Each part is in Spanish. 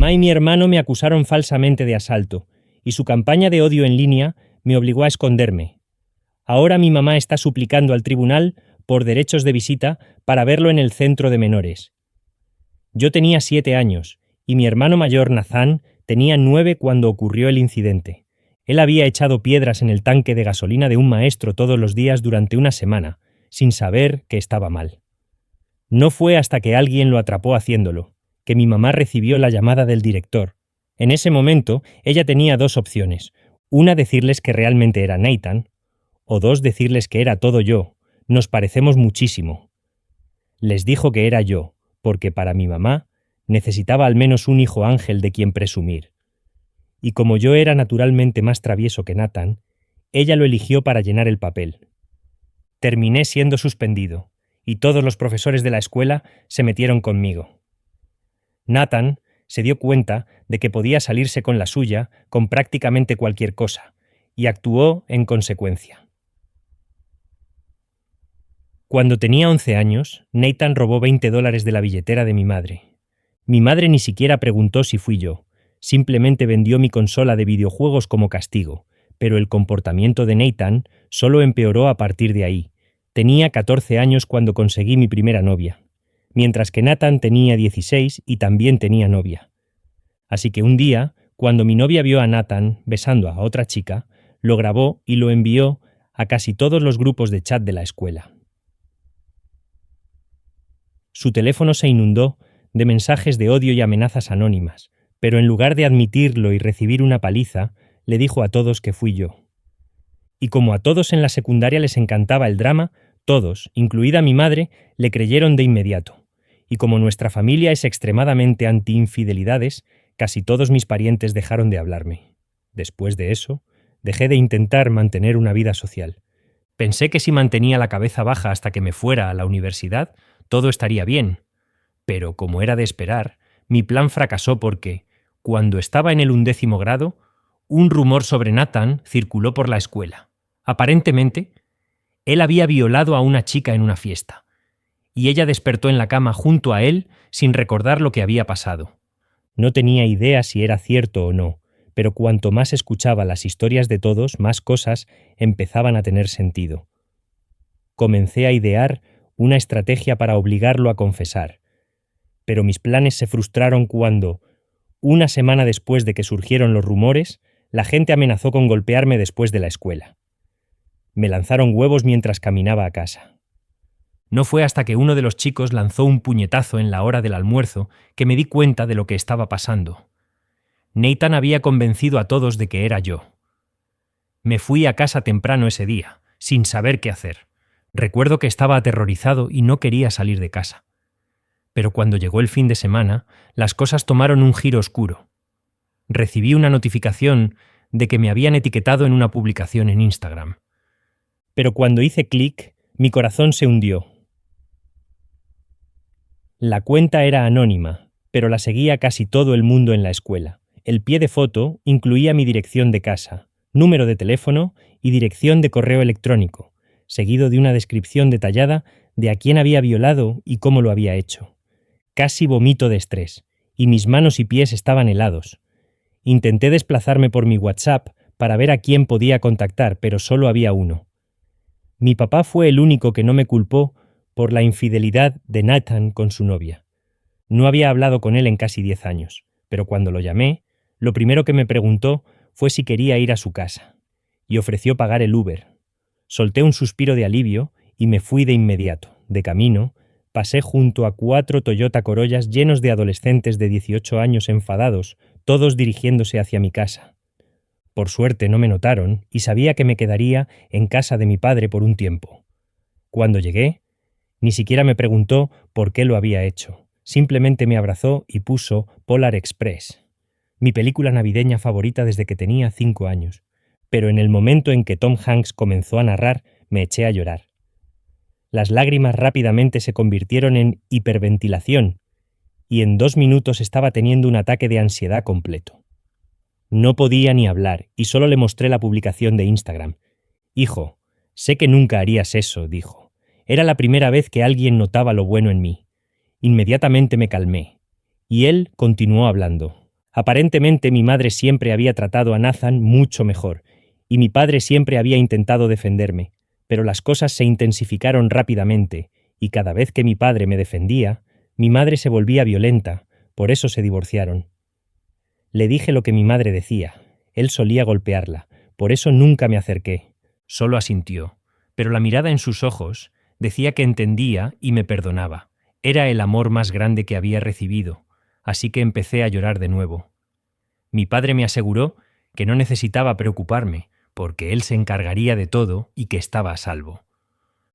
mamá y mi hermano me acusaron falsamente de asalto, y su campaña de odio en línea me obligó a esconderme. Ahora mi mamá está suplicando al tribunal por derechos de visita para verlo en el centro de menores. Yo tenía 7 años, y mi hermano mayor, Nathan, tenía 9 cuando ocurrió el incidente. Él había echado piedras en el tanque de gasolina de un maestro todos los días durante una semana, sin saber que estaba mal. No fue hasta que alguien lo atrapó haciéndolo, que mi mamá recibió la llamada del director. En ese momento, ella tenía 2 opciones. Una, decirles que realmente era Nathan, o 2, decirles que era todo yo. Nos parecemos muchísimo. Les dijo que era yo, porque para mi mamá necesitaba al menos un hijo ángel de quien presumir. Y como yo era naturalmente más travieso que Nathan, ella lo eligió para llenar el papel. Terminé siendo suspendido, y todos los profesores de la escuela se metieron conmigo. Nathan se dio cuenta de que podía salirse con la suya con prácticamente cualquier cosa, y actuó en consecuencia. Cuando tenía 11 años, Nathan robó $20 de la billetera de mi madre. Mi madre ni siquiera preguntó si fui yo, simplemente vendió mi consola de videojuegos como castigo, pero el comportamiento de Nathan solo empeoró a partir de ahí. Tenía 14 años cuando conseguí mi primera novia, mientras que Nathan tenía 16 y también tenía novia. Así que un día, cuando mi novia vio a Nathan besando a otra chica, lo grabó y lo envió a casi todos los grupos de chat de la escuela. Su teléfono se inundó de mensajes de odio y amenazas anónimas, pero en lugar de admitirlo y recibir una paliza, le dijo a todos que fui yo. Y como a todos en la secundaria les encantaba el drama, todos, incluida mi madre, le creyeron de inmediato. Y como nuestra familia es extremadamente anti-infidelidades, casi todos mis parientes dejaron de hablarme. Después de eso, dejé de intentar mantener una vida social. Pensé que si mantenía la cabeza baja hasta que me fuera a la universidad, todo estaría bien. Pero, como era de esperar, mi plan fracasó porque, cuando estaba en el 11º grado, un rumor sobre Nathan circuló por la escuela. Aparentemente, él había violado a una chica en una fiesta, y ella despertó en la cama junto a él sin recordar lo que había pasado. No tenía idea si era cierto o no, pero cuanto más escuchaba las historias de todos, más cosas empezaban a tener sentido. Comencé a idear una estrategia para obligarlo a confesar, pero mis planes se frustraron cuando, una semana después de que surgieron los rumores, la gente amenazó con golpearme después de la escuela. Me lanzaron huevos mientras caminaba a casa. No fue hasta que uno de los chicos lanzó un puñetazo en la hora del almuerzo que me di cuenta de lo que estaba pasando. Nathan había convencido a todos de que era yo. Me fui a casa temprano ese día, sin saber qué hacer. Recuerdo que estaba aterrorizado y no quería salir de casa. Pero cuando llegó el fin de semana, las cosas tomaron un giro oscuro. Recibí una notificación de que me habían etiquetado en una publicación en Instagram. Pero cuando hice clic, mi corazón se hundió. La cuenta era anónima, pero la seguía casi todo el mundo en la escuela. El pie de foto incluía mi dirección de casa, número de teléfono y dirección de correo electrónico, seguido de una descripción detallada de a quién había violado y cómo lo había hecho. Casi vomito de estrés, y mis manos y pies estaban helados. Intenté desplazarme por mi WhatsApp para ver a quién podía contactar, pero solo había uno. Mi papá fue el único que no me culpó por la infidelidad de Nathan con su novia. No había hablado con él en casi 10 años, pero cuando lo llamé, lo primero que me preguntó fue si quería ir a su casa, y ofreció pagar el Uber. Solté un suspiro de alivio y me fui de inmediato. De camino, pasé junto a 4 Toyota Corollas llenos de adolescentes de 18 años enfadados, todos dirigiéndose hacia mi casa. Por suerte no me notaron y sabía que me quedaría en casa de mi padre por un tiempo. Cuando llegué, ni siquiera me preguntó por qué lo había hecho. Simplemente me abrazó y puso Polar Express, mi película navideña favorita desde que tenía 5 años. Pero en el momento en que Tom Hanks comenzó a narrar, me eché a llorar. Las lágrimas rápidamente se convirtieron en hiperventilación, y en 2 minutos estaba teniendo un ataque de ansiedad completo. No podía ni hablar, y solo le mostré la publicación de Instagram. «Hijo, sé que nunca harías eso», dijo. Era la primera vez que alguien notaba lo bueno en mí. Inmediatamente me calmé, y él continuó hablando. Aparentemente mi madre siempre había tratado a Nathan mucho mejor, y mi padre siempre había intentado defenderme, pero las cosas se intensificaron rápidamente, y cada vez que mi padre me defendía, mi madre se volvía violenta, por eso se divorciaron. Le dije lo que mi madre decía. Él solía golpearla, por eso nunca me acerqué. Solo asintió, pero la mirada en sus ojos decía que entendía y me perdonaba. Era el amor más grande que había recibido, así que empecé a llorar de nuevo. Mi padre me aseguró que no necesitaba preocuparme, porque él se encargaría de todo y que estaba a salvo.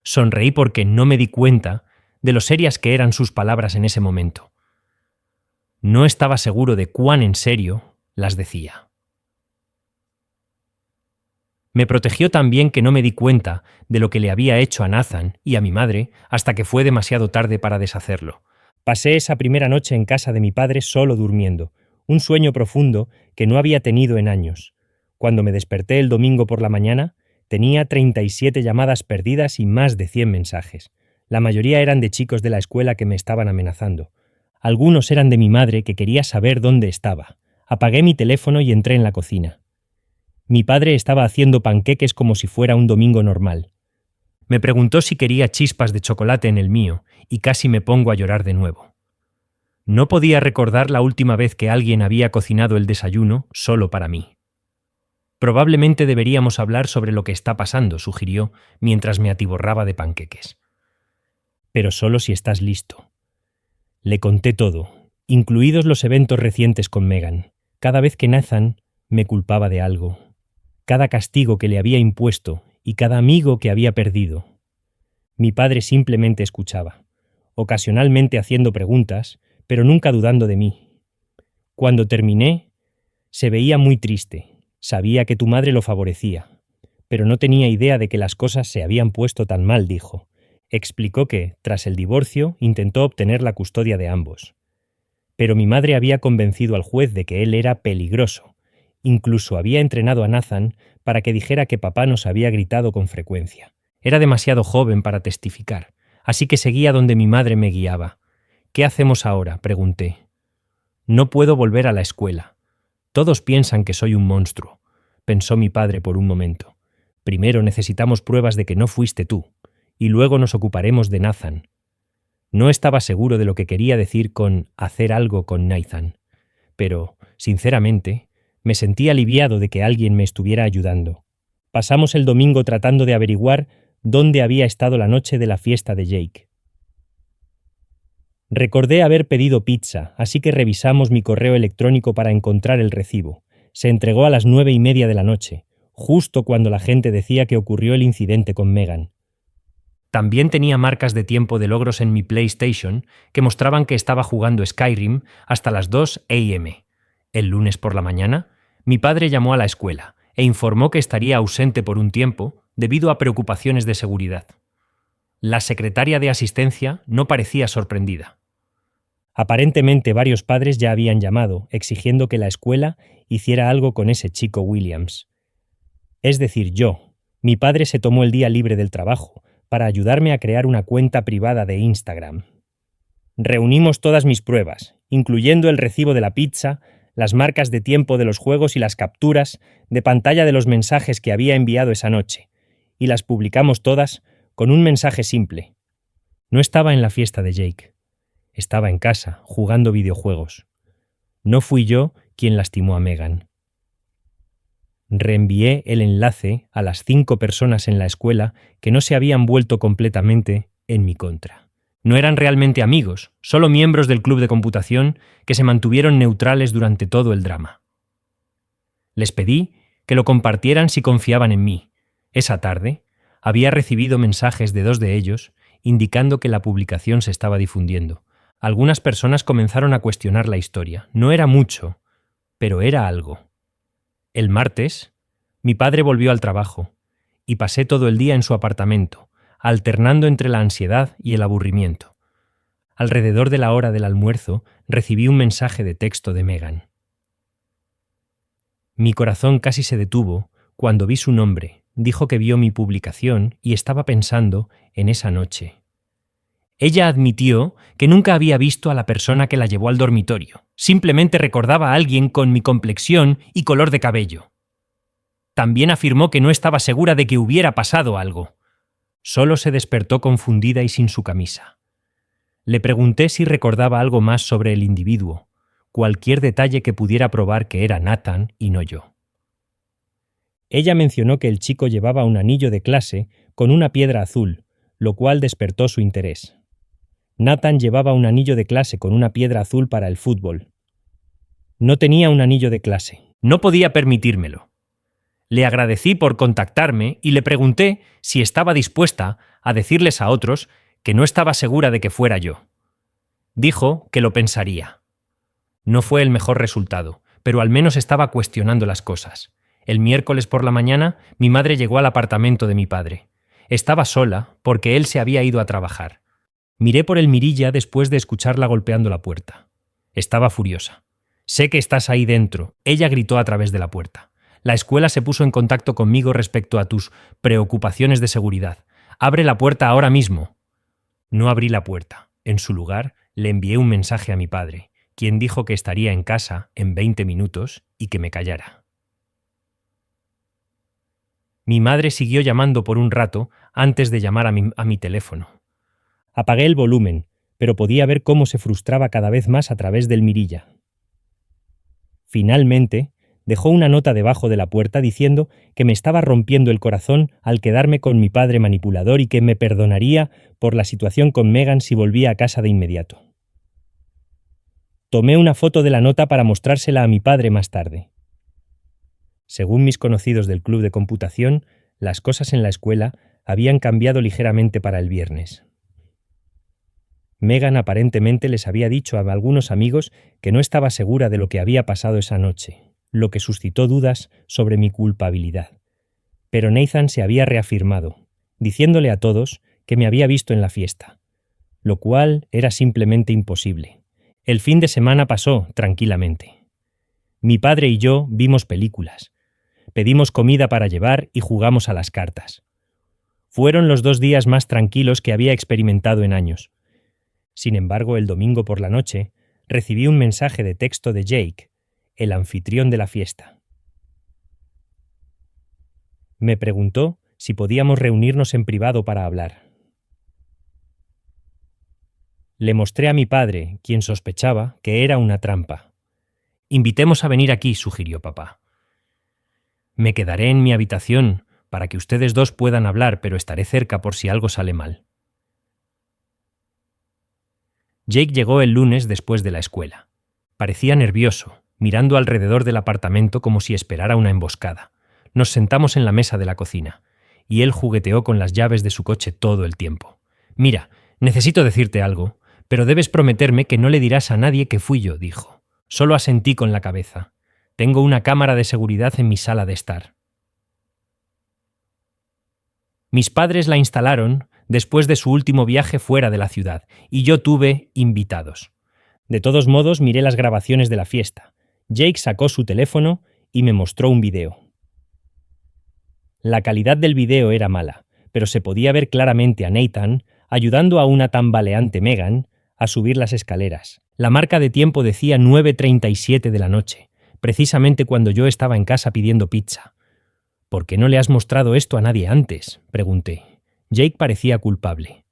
Sonreí porque no me di cuenta de lo serias que eran sus palabras en ese momento. No estaba seguro de cuán en serio las decía. Me protegió tan bien que no me di cuenta de lo que le había hecho a Nathan y a mi madre hasta que fue demasiado tarde para deshacerlo. Pasé esa primera noche en casa de mi padre solo durmiendo, un sueño profundo que no había tenido en años. Cuando me desperté el domingo por la mañana, tenía 37 llamadas perdidas y más de 100 mensajes. La mayoría eran de chicos de la escuela que me estaban amenazando. Algunos eran de mi madre que quería saber dónde estaba. Apagué mi teléfono y entré en la cocina. Mi padre estaba haciendo panqueques como si fuera un domingo normal. Me preguntó si quería chispas de chocolate en el mío, y casi me pongo a llorar de nuevo. No podía recordar la última vez que alguien había cocinado el desayuno solo para mí. Probablemente deberíamos hablar sobre lo que está pasando, sugirió, mientras me atiborraba de panqueques. Pero solo si estás listo. Le conté todo, incluidos los eventos recientes con Megan. Cada vez que Nathan me culpaba de algo, cada castigo que le había impuesto y cada amigo que había perdido. Mi padre simplemente escuchaba, ocasionalmente haciendo preguntas, pero nunca dudando de mí. Cuando terminé, se veía muy triste. Sabía que tu madre lo favorecía, pero no tenía idea de que las cosas se habían puesto tan mal, dijo. Explicó que, tras el divorcio, intentó obtener la custodia de ambos. Pero mi madre había convencido al juez de que él era peligroso. Incluso había entrenado a Nathan para que dijera que papá nos había gritado con frecuencia. Era demasiado joven para testificar, así que seguía donde mi madre me guiaba. ¿Qué hacemos ahora?, pregunté. No puedo volver a la escuela. Todos piensan que soy un monstruo, pensó mi padre por un momento. Primero necesitamos pruebas de que no fuiste tú, y luego nos ocuparemos de Nathan. No estaba seguro de lo que quería decir con hacer algo con Nathan, pero, sinceramente, me sentí aliviado de que alguien me estuviera ayudando. Pasamos el domingo tratando de averiguar dónde había estado la noche de la fiesta de Jake. Recordé haber pedido pizza, así que revisamos mi correo electrónico para encontrar el recibo. Se entregó a las 9:30 de la noche, justo cuando la gente decía que ocurrió el incidente con Megan. También tenía marcas de tiempo de logros en mi PlayStation que mostraban que estaba jugando Skyrim hasta las 2 a.m. El lunes por la mañana, mi padre llamó a la escuela e informó que estaría ausente por un tiempo debido a preocupaciones de seguridad. La secretaria de asistencia no parecía sorprendida. Aparentemente varios padres ya habían llamado, exigiendo que la escuela hiciera algo con ese chico Williams. Es decir, yo. Mi padre se tomó el día libre del trabajo para ayudarme a crear una cuenta privada de Instagram. Reunimos todas mis pruebas, incluyendo el recibo de la pizza, las marcas de tiempo de los juegos y las capturas de pantalla de los mensajes que había enviado esa noche, y las publicamos todas con un mensaje simple. No estaba en la fiesta de Jake. Estaba en casa, jugando videojuegos. No fui yo quien lastimó a Megan. Reenvié el enlace a las 5 personas en la escuela que no se habían vuelto completamente en mi contra. No eran realmente amigos, solo miembros del club de computación que se mantuvieron neutrales durante todo el drama. Les pedí que lo compartieran si confiaban en mí. Esa tarde, había recibido mensajes de 2 de ellos indicando que la publicación se estaba difundiendo. Algunas personas comenzaron a cuestionar la historia. No era mucho, pero era algo. El martes, mi padre volvió al trabajo y pasé todo el día en su apartamento, alternando entre la ansiedad y el aburrimiento. Alrededor de la hora del almuerzo, recibí un mensaje de texto de Megan. Mi corazón casi se detuvo cuando vi su nombre. Dijo que vio mi publicación y estaba pensando en esa noche. Ella admitió que nunca había visto a la persona que la llevó al dormitorio. Simplemente recordaba a alguien con mi complexión y color de cabello. También afirmó que no estaba segura de que hubiera pasado algo. Solo se despertó confundida y sin su camisa. Le pregunté si recordaba algo más sobre el individuo, cualquier detalle que pudiera probar que era Nathan y no yo. Ella mencionó que el chico llevaba un anillo de clase con una piedra azul, lo cual despertó su interés. Nathan llevaba un anillo de clase con una piedra azul para el fútbol. No tenía un anillo de clase. No podía permitírmelo. Le agradecí por contactarme y le pregunté si estaba dispuesta a decirles a otros que no estaba segura de que fuera yo. Dijo que lo pensaría. No fue el mejor resultado, pero al menos estaba cuestionando las cosas. El miércoles por la mañana, mi madre llegó al apartamento de mi padre. Estaba sola porque él se había ido a trabajar. Miré por el mirilla después de escucharla golpeando la puerta. Estaba furiosa. «Sé que estás ahí dentro», ella gritó a través de la puerta. «La escuela se puso en contacto conmigo respecto a tus preocupaciones de seguridad. Abre la puerta ahora mismo». No abrí la puerta. En su lugar, le envié un mensaje a mi padre, quien dijo que estaría en casa en 20 minutos y que me callara. Mi madre siguió llamando por un rato antes de llamar a mi teléfono. Apagué el volumen, pero podía ver cómo se frustraba cada vez más a través del mirilla. Finalmente, dejó una nota debajo de la puerta diciendo que me estaba rompiendo el corazón al quedarme con mi padre manipulador y que me perdonaría por la situación con Megan si volvía a casa de inmediato. Tomé una foto de la nota para mostrársela a mi padre más tarde. Según mis conocidos del club de computación, las cosas en la escuela habían cambiado ligeramente para el viernes. Megan aparentemente les había dicho a algunos amigos que no estaba segura de lo que había pasado esa noche, lo que suscitó dudas sobre mi culpabilidad. Pero Nathan se había reafirmado, diciéndole a todos que me había visto en la fiesta, lo cual era simplemente imposible. El fin de semana pasó tranquilamente. Mi padre y yo vimos películas, pedimos comida para llevar y jugamos a las cartas. Fueron los 2 días más tranquilos que había experimentado en años. Sin embargo, el domingo por la noche, recibí un mensaje de texto de Jake, el anfitrión de la fiesta. Me preguntó si podíamos reunirnos en privado para hablar. Le mostré a mi padre, quien sospechaba que era una trampa. «Invitemos a venir aquí», sugirió papá. «Me quedaré en mi habitación para que ustedes dos puedan hablar, pero estaré cerca por si algo sale mal». Jake llegó el lunes después de la escuela. Parecía nervioso, mirando alrededor del apartamento como si esperara una emboscada. Nos sentamos en la mesa de la cocina, y él jugueteó con las llaves de su coche todo el tiempo. «Mira, necesito decirte algo, pero debes prometerme que no le dirás a nadie que fui yo», dijo. Solo asentí con la cabeza. «Tengo una cámara de seguridad en mi sala de estar». Mis padres la instalaron después de su último viaje fuera de la ciudad, y yo tuve invitados. De todos modos, miré las grabaciones de la fiesta. Jake sacó su teléfono y me mostró un video. La calidad del video era mala, pero se podía ver claramente a Nathan ayudando a una tambaleante Megan a subir las escaleras. La marca de tiempo decía 9:37 de la noche, precisamente cuando yo estaba en casa pidiendo pizza. «¿Por qué no le has mostrado esto a nadie antes?», pregunté. Jake parecía culpable.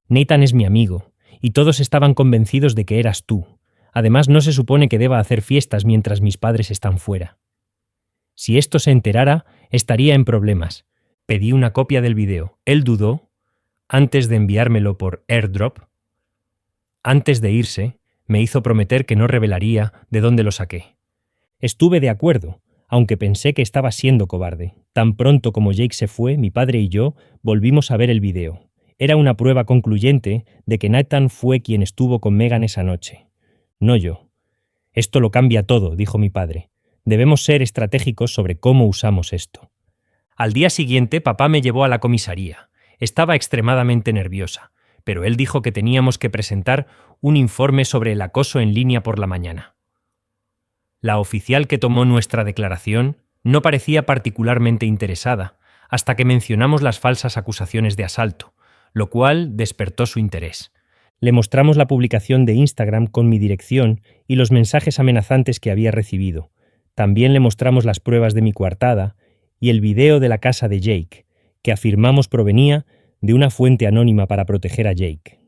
«Nathan es mi amigo, y todos estaban convencidos de que eras tú. Además, no se supone que deba hacer fiestas mientras mis padres están fuera». Si esto se enterara, estaría en problemas. Pedí una copia del video. Él dudó, antes de enviármelo por AirDrop. Antes de irse, me hizo prometer que no revelaría de dónde lo saqué. Estuve de acuerdo, aunque pensé que estaba siendo cobarde. Tan pronto como Jake se fue, mi padre y yo volvimos a ver el video. Era una prueba concluyente de que Nathan fue quien estuvo con Megan esa noche. No yo. «Esto lo cambia todo», dijo mi padre. «Debemos ser estratégicos sobre cómo usamos esto». Al día siguiente, papá me llevó a la comisaría. Estaba extremadamente nerviosa, pero él dijo que teníamos que presentar un informe sobre el acoso en línea por la mañana. La oficial que tomó nuestra declaración no parecía particularmente interesada, hasta que mencionamos las falsas acusaciones de asalto, lo cual despertó su interés. Le mostramos la publicación de Instagram con mi dirección y los mensajes amenazantes que había recibido. También le mostramos las pruebas de mi coartada y el video de la casa de Jake, que afirmamos provenía de una fuente anónima para proteger a Jake.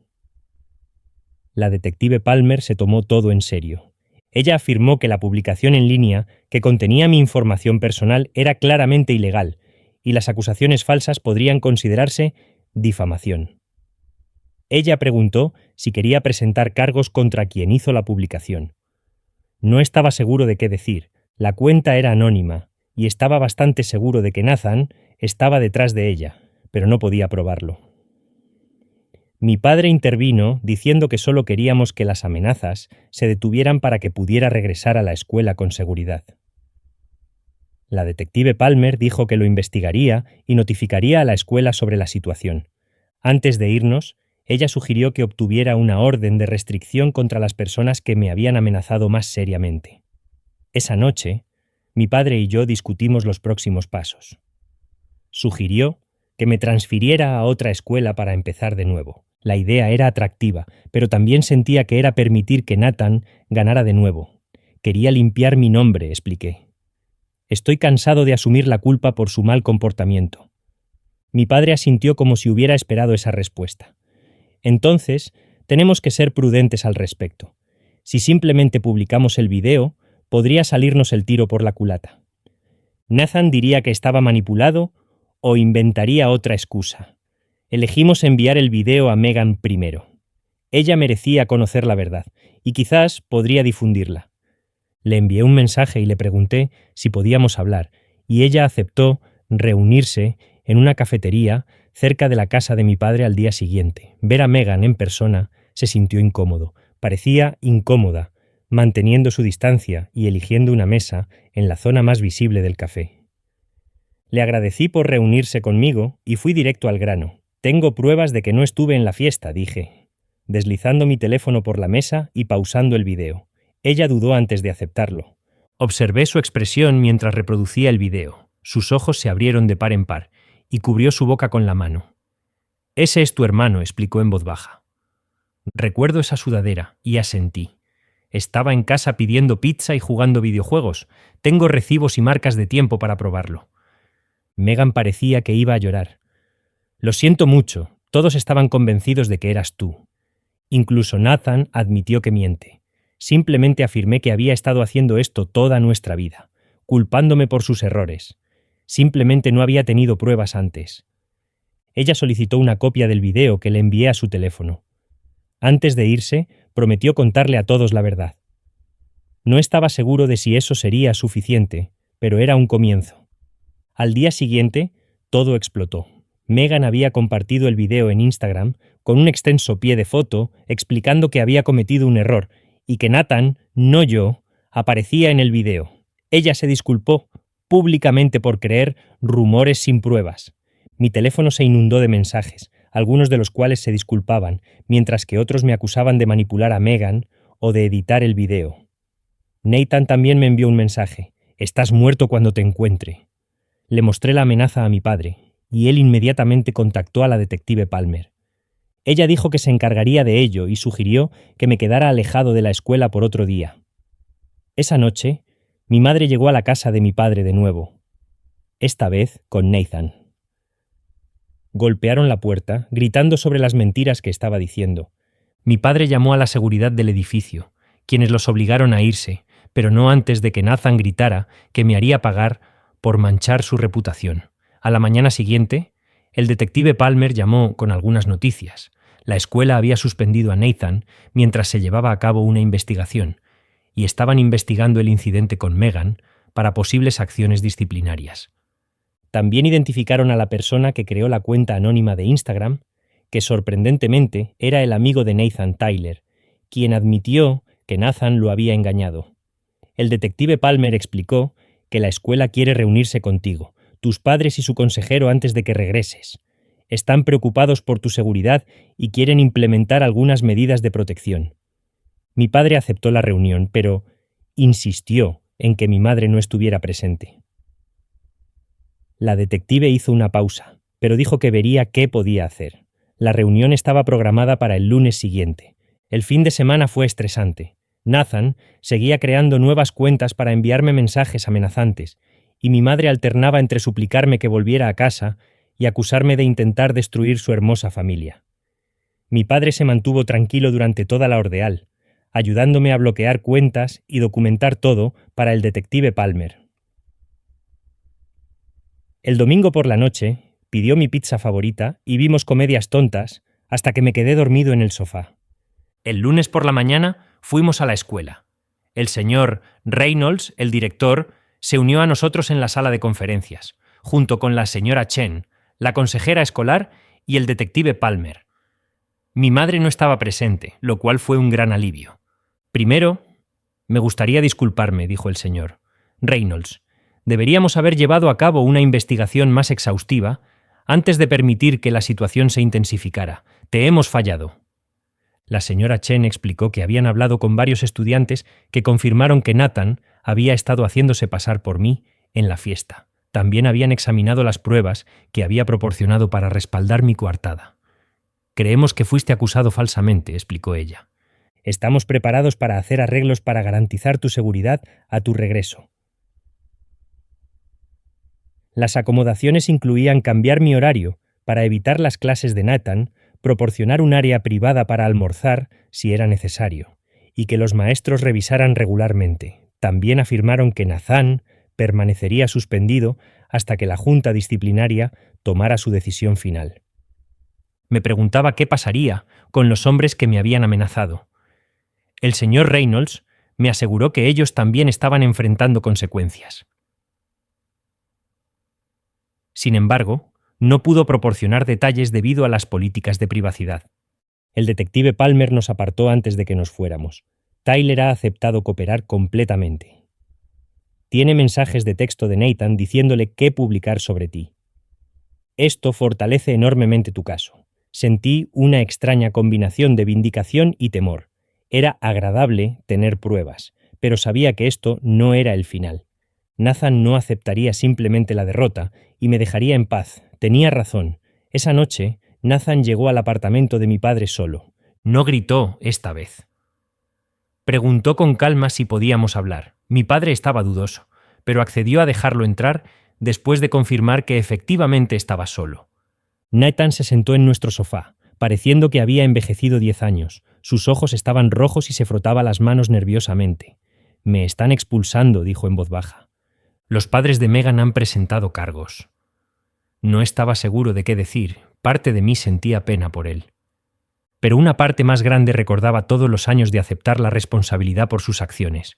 La detective Palmer se tomó todo en serio. Ella afirmó que la publicación en línea que contenía mi información personal era claramente ilegal y las acusaciones falsas podrían considerarse difamación. Ella preguntó si quería presentar cargos contra quien hizo la publicación. No estaba seguro de qué decir. La cuenta era anónima y estaba bastante seguro de que Nathan estaba detrás de ella, pero no podía probarlo. Mi padre intervino diciendo que solo queríamos que las amenazas se detuvieran para que pudiera regresar a la escuela con seguridad. La detective Palmer dijo que lo investigaría y notificaría a la escuela sobre la situación. Antes de irnos, ella sugirió que obtuviera una orden de restricción contra las personas que me habían amenazado más seriamente. Esa noche, mi padre y yo discutimos los próximos pasos. Sugirió que me transfiriera a otra escuela para empezar de nuevo. La idea era atractiva, pero también sentía que era permitir que Nathan ganara de nuevo. Quería limpiar mi nombre, expliqué. Estoy cansado de asumir la culpa por su mal comportamiento. Mi padre asintió como si hubiera esperado esa respuesta. Entonces, tenemos que ser prudentes al respecto. Si simplemente publicamos el video, podría salirnos el tiro por la culata. Nathan diría que estaba manipulado o inventaría otra excusa. Elegimos enviar el video a Megan primero. Ella merecía conocer la verdad, y quizás podría difundirla. Le envié un mensaje y le pregunté si podíamos hablar, y ella aceptó reunirse en una cafetería cerca de la casa de mi padre al día siguiente. Ver a Megan en persona se sintió incómodo. Parecía incómoda, manteniendo su distancia y eligiendo una mesa en la zona más visible del café. Le agradecí por reunirse conmigo y fui directo al grano. Tengo pruebas de que no estuve en la fiesta, dije, deslizando mi teléfono por la mesa y pausando el video. Ella dudó antes de aceptarlo. Observé su expresión mientras reproducía el video. Sus ojos se abrieron de par en par y cubrió su boca con la mano. «Ese es tu hermano», explicó en voz baja. Recuerdo esa sudadera y asentí. Estaba en casa pidiendo pizza y jugando videojuegos. Tengo recibos y marcas de tiempo para probarlo. Megan parecía que iba a llorar. Lo siento mucho, todos estaban convencidos de que eras tú. Incluso Nathan admitió que miente. Simplemente afirmé que había estado haciendo esto toda nuestra vida, culpándome por sus errores. Simplemente no había tenido pruebas antes. Ella solicitó una copia del video que le envié a su teléfono. Antes de irse, prometió contarle a todos la verdad. No estaba seguro de si eso sería suficiente, pero era un comienzo. Al día siguiente, todo explotó. Megan había compartido el video en Instagram con un extenso pie de foto explicando que había cometido un error y que Nathan, no yo, aparecía en el video. Ella se disculpó públicamente por creer rumores sin pruebas. Mi teléfono se inundó de mensajes, algunos de los cuales se disculpaban, mientras que otros me acusaban de manipular a Megan o de editar el video. Nathan también me envió un mensaje. «Estás muerto cuando te encuentre». Le mostré la amenaza a mi padre, y él inmediatamente contactó a la detective Palmer. Ella dijo que se encargaría de ello y sugirió que me quedara alejado de la escuela por otro día. Esa noche, mi madre llegó a la casa de mi padre de nuevo, esta vez con Nathan. Golpearon la puerta, gritando sobre las mentiras que estaba diciendo. Mi padre llamó a la seguridad del edificio, quienes los obligaron a irse, pero no antes de que Nathan gritara que me haría pagar por manchar su reputación. A la mañana siguiente, el detective Palmer llamó con algunas noticias. La escuela había suspendido a Nathan mientras se llevaba a cabo una investigación, y estaban investigando el incidente con Megan para posibles acciones disciplinarias. También identificaron a la persona que creó la cuenta anónima de Instagram, que sorprendentemente era el amigo de Nathan Tyler, quien admitió que Nathan lo había engañado. El detective Palmer explicó que la escuela quiere reunirse contigo, tus padres y su consejero antes de que regreses. Están preocupados por tu seguridad y quieren implementar algunas medidas de protección. Mi padre aceptó la reunión, pero insistió en que mi madre no estuviera presente. La detective hizo una pausa, pero dijo que vería qué podía hacer. La reunión estaba programada para el lunes siguiente. El fin de semana fue estresante. Nathan seguía creando nuevas cuentas para enviarme mensajes amenazantes, y mi madre alternaba entre suplicarme que volviera a casa y acusarme de intentar destruir su hermosa familia. Mi padre se mantuvo tranquilo durante toda la ordeal, ayudándome a bloquear cuentas y documentar todo para el detective Palmer. El domingo por la noche pidió mi pizza favorita y vimos comedias tontas hasta que me quedé dormido en el sofá. El lunes por la mañana fuimos a la escuela. El señor Reynolds, el director, se unió a nosotros en la sala de conferencias, junto con la señora Chen, la consejera escolar y el detective Palmer. Mi madre no estaba presente, lo cual fue un gran alivio. Primero, me gustaría disculparme, dijo el señor Reynolds. Deberíamos haber llevado a cabo una investigación más exhaustiva antes de permitir que la situación se intensificara. Te hemos fallado. La señora Chen explicó que habían hablado con varios estudiantes que confirmaron que Nathan había estado haciéndose pasar por mí en la fiesta. También habían examinado las pruebas que había proporcionado para respaldar mi coartada. Creemos que fuiste acusado falsamente, explicó ella. Estamos preparados para hacer arreglos para garantizar tu seguridad a tu regreso. Las acomodaciones incluían cambiar mi horario para evitar las clases de Nathan, proporcionar un área privada para almorzar si era necesario, y que los maestros revisaran regularmente. También afirmaron que Nathan permanecería suspendido hasta que la junta disciplinaria tomara su decisión final. Me preguntaba qué pasaría con los hombres que me habían amenazado. El señor Reynolds me aseguró que ellos también estaban enfrentando consecuencias. Sin embargo, no pudo proporcionar detalles debido a las políticas de privacidad. El detective Palmer nos apartó antes de que nos fuéramos. Tyler ha aceptado cooperar completamente. Tiene mensajes de texto de Nathan diciéndole qué publicar sobre ti. Esto fortalece enormemente tu caso. Sentí una extraña combinación de vindicación y temor. Era agradable tener pruebas, pero sabía que esto no era el final. Nathan no aceptaría simplemente la derrota y me dejaría en paz. Tenía razón. Esa noche, Nathan llegó al apartamento de mi padre solo. No gritó esta vez. Preguntó con calma si podíamos hablar. Mi padre estaba dudoso, pero accedió a dejarlo entrar después de confirmar que efectivamente estaba solo. Nathan se sentó en nuestro sofá, pareciendo que había envejecido 10 años. Sus ojos estaban rojos y se frotaba las manos nerviosamente. Me están expulsando, dijo en voz baja. Los padres de Megan han presentado cargos. No estaba seguro de qué decir. Parte de mí sentía pena por él. Pero una parte más grande recordaba todos los años de aceptar la responsabilidad por sus acciones.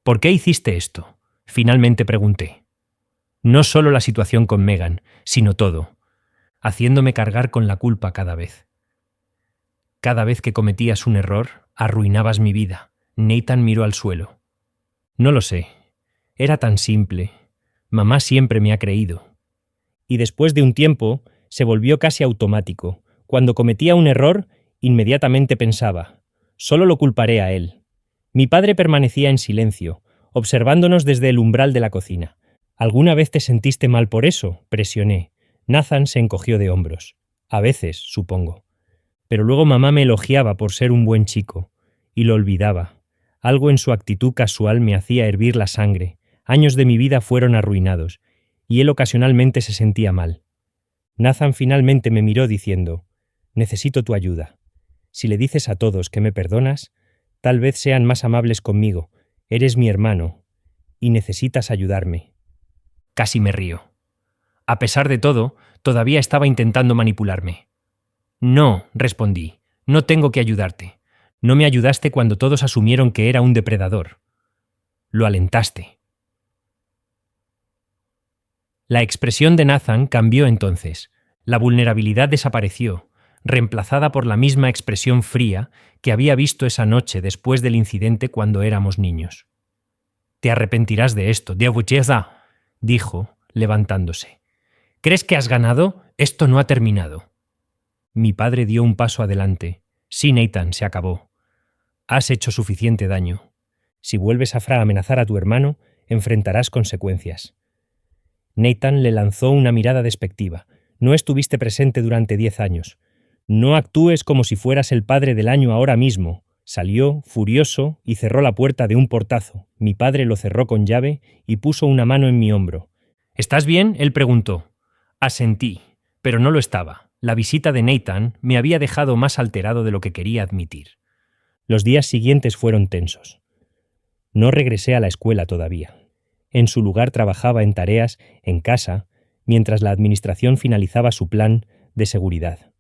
¿Por qué hiciste esto? Finalmente pregunté. No solo la situación con Megan, sino todo, haciéndome cargar con la culpa cada vez. Cada vez que cometías un error, arruinabas mi vida. Nathan miró al suelo. No lo sé. Era tan simple. Mamá siempre me ha creído. Y después de un tiempo, se volvió casi automático. Cuando cometía un error, inmediatamente pensaba, solo lo culparé a él. Mi padre permanecía en silencio, observándonos desde el umbral de la cocina. ¿Alguna vez te sentiste mal por eso?, presioné. Nathan se encogió de hombros. A veces, supongo. Pero luego mamá me elogiaba por ser un buen chico, y lo olvidaba. Algo en su actitud casual me hacía hervir la sangre. Años de mi vida fueron arruinados, y él ocasionalmente se sentía mal. Nathan finalmente me miró diciendo, necesito tu ayuda. Si le dices a todos que me perdonas, tal vez sean más amables conmigo. Eres mi hermano, y necesitas ayudarme. Casi me río. A pesar de todo, todavía estaba intentando manipularme. No, respondí, no tengo que ayudarte. No me ayudaste cuando todos asumieron que era un depredador. Lo alentaste. La expresión de Nathan cambió entonces. La vulnerabilidad desapareció, reemplazada por la misma expresión fría que había visto esa noche después del incidente cuando éramos niños. «Te arrepentirás de esto, Diabucheza», dijo, levantándose. «¿Crees que has ganado? Esto no ha terminado». Mi padre dio un paso adelante. «Sí, Nathan, se acabó. Has hecho suficiente daño. Si vuelves a amenazar a tu hermano, enfrentarás consecuencias». Nathan le lanzó una mirada despectiva. «No estuviste presente durante 10 años. No actúes como si fueras el padre del año ahora mismo. Salió, furioso, y cerró la puerta de un portazo. Mi padre lo cerró con llave y puso una mano en mi hombro. ¿Estás bien?, él preguntó. Asentí, pero no lo estaba. La visita de Nathan me había dejado más alterado de lo que quería admitir. Los días siguientes fueron tensos. No regresé a la escuela todavía. En su lugar trabajaba en tareas en casa, mientras la administración finalizaba su plan de seguridad.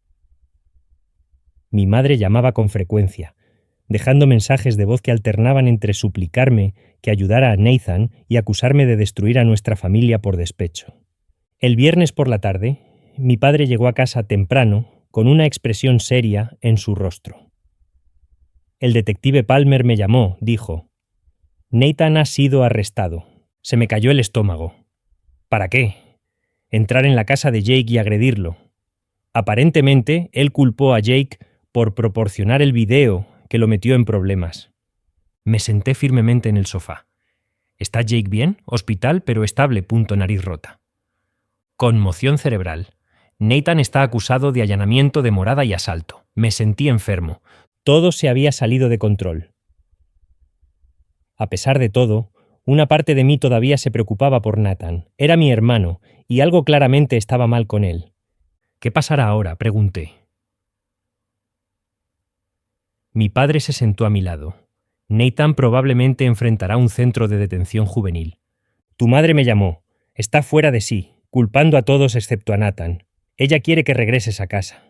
Mi madre llamaba con frecuencia, dejando mensajes de voz que alternaban entre suplicarme que ayudara a Nathan y acusarme de destruir a nuestra familia por despecho. El viernes por la tarde, mi padre llegó a casa temprano, con una expresión seria en su rostro. El detective Palmer me llamó, dijo. Nathan ha sido arrestado. Se me cayó el estómago. ¿Para qué? Entrar en la casa de Jake y agredirlo. Aparentemente, él culpó a Jake por proporcionar el video que lo metió en problemas. Me senté firmemente en el sofá. ¿Está Jake bien? Hospital, pero estable. Nariz rota. Conmoción cerebral. Nathan está acusado de allanamiento de morada y asalto. Me sentí enfermo. Todo se había salido de control. A pesar de todo, una parte de mí todavía se preocupaba por Nathan. Era mi hermano, y algo claramente estaba mal con él. ¿Qué pasará ahora?, pregunté. Mi padre se sentó a mi lado. Nathan probablemente enfrentará un centro de detención juvenil. Tu madre me llamó. Está fuera de sí, culpando a todos excepto a Nathan. Ella quiere que regreses a casa.